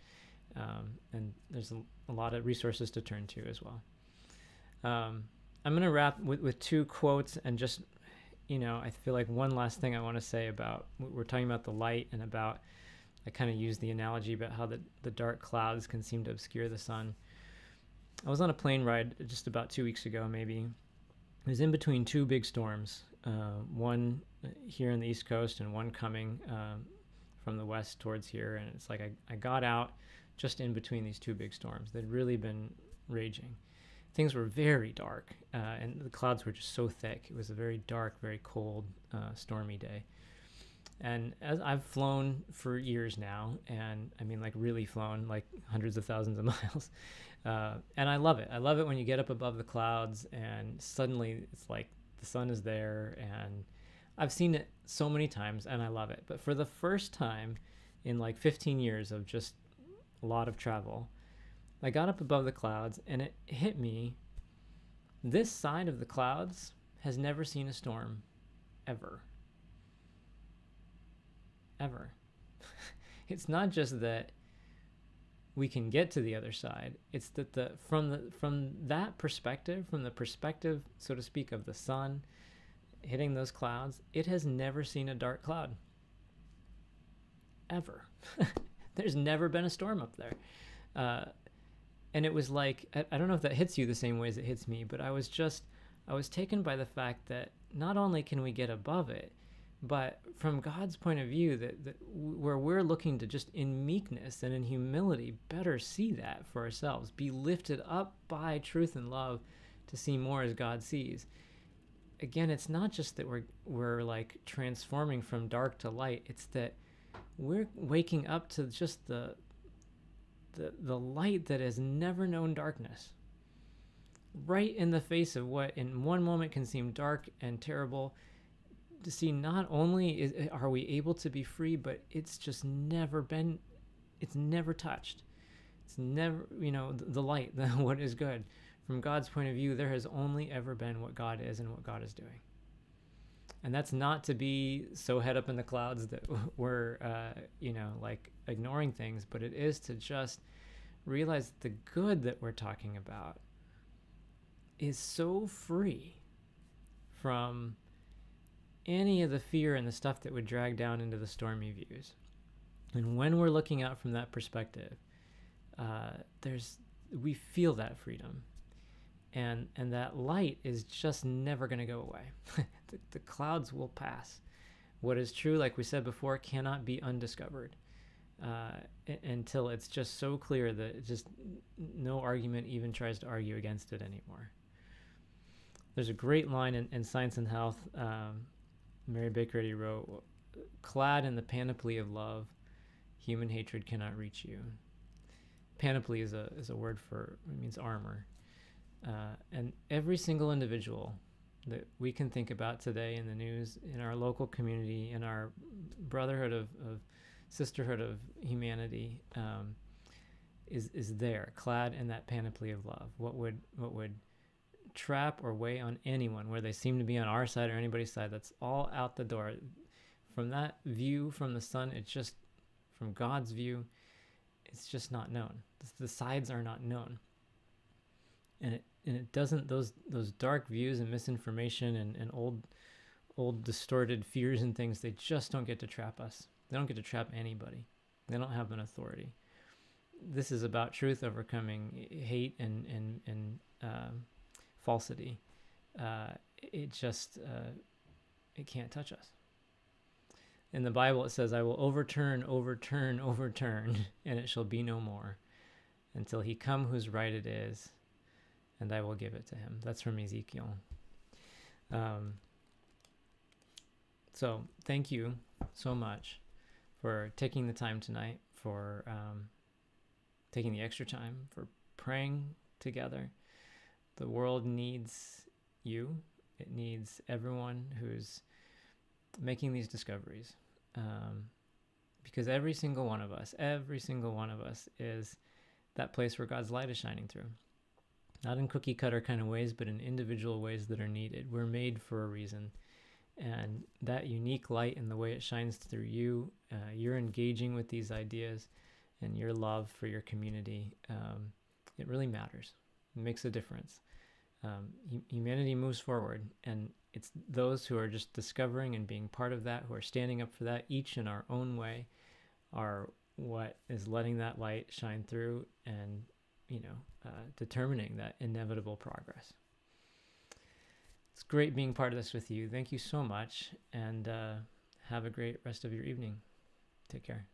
And there's a lot of resources to turn to as well. I'm going to wrap with two quotes, and just, I feel like one last thing I want to say about, we're talking about the light, and about, I kind of used the analogy about how the dark clouds can seem to obscure the sun. I was on a plane ride just about 2 weeks ago, maybe. It was in between two big storms, one here on the East Coast and one coming from the west towards here. And it's like I got out just in between these two big storms. They'd really been raging. Things were very dark, and the clouds were just so thick. It was a very dark, very cold, stormy day. And as I've flown for years now, and I mean, like, really flown, like hundreds of thousands of miles, and I love it. I love it when you get up above the clouds and suddenly it's like the sun is there, and I've seen it so many times and I love it. But for the first time in like 15 years of just a lot of travel, I got up above the clouds and it hit me. This side of the clouds has never seen a storm, ever. Ever. It's not just that we can get to the other side. It's that from that perspective, from the perspective, so to speak, of the sun hitting those clouds, it has never seen a dark cloud. Ever. There's never been a storm up there. And it was like, I don't know if that hits you the same way as it hits me, but I was taken by the fact that not only can we get above it, but from God's point of view, that where we're looking to just in meekness and in humility better see that for ourselves, be lifted up by truth and love to see more as God sees. Again, it's not just that we're like transforming from dark to light. It's that we're waking up to just the light that has never known darkness. Right in the face of what in one moment can seem dark and terrible, to see not only are we able to be free, but it's just never been, it's never touched. It's never, the light, what is good. From God's point of view, there has only ever been what God is and what God is doing. And that's not to be so head up in the clouds that we're, like ignoring things, but it is to just realize the good that we're talking about is so free from any of the fear and the stuff that would drag down into the stormy views. And when we're looking out from that perspective, we feel that freedom. And that light is just never going to go away. The clouds will pass. What is true, like we said before, cannot be undiscovered until it's just so clear that just no argument even tries to argue against it anymore. There's a great line in Science and Health. Mary Baker Eddy wrote, "Clad in the panoply of love, human hatred cannot reach you." Panoply is a word for, it means armor. And every single individual that we can think about today in the news, in our local community, in our brotherhood of sisterhood of humanity, is there, clad in that panoply of love. What would trap or weigh on anyone, where they seem to be on our side or anybody's side, that's all out the door. From that view from the sun, it's just, from God's view, it's just not known. The sides are not known. And it doesn't, those dark views and misinformation and old distorted fears and things, they just don't get to trap us. They don't get to trap anybody. They don't have an authority. this is about truth overcoming hate and falsity. It just it can't touch us. In the Bible, it says, "I will overturn, overturn, overturn, and it shall be no more, until he come whose right it is, and I will give it to him." That's from Ezekiel. So thank you so much for taking the time tonight, for taking the extra time, for praying together. The world needs you. It needs everyone who's making these discoveries, because every single one of us is that place where God's light is shining through. Not in cookie cutter kind of ways, but in individual ways that are needed. We're made for a reason. And that unique light and the way it shines through you, you're engaging with these ideas and your love for your community, it really matters. It makes a difference. Humanity moves forward, and it's those who are just discovering and being part of that, who are standing up for that, each in our own way, are what is letting that light shine through and, determining that inevitable progress. It's great being part of this with you. Thank you so much, and have a great rest of your evening. Take care.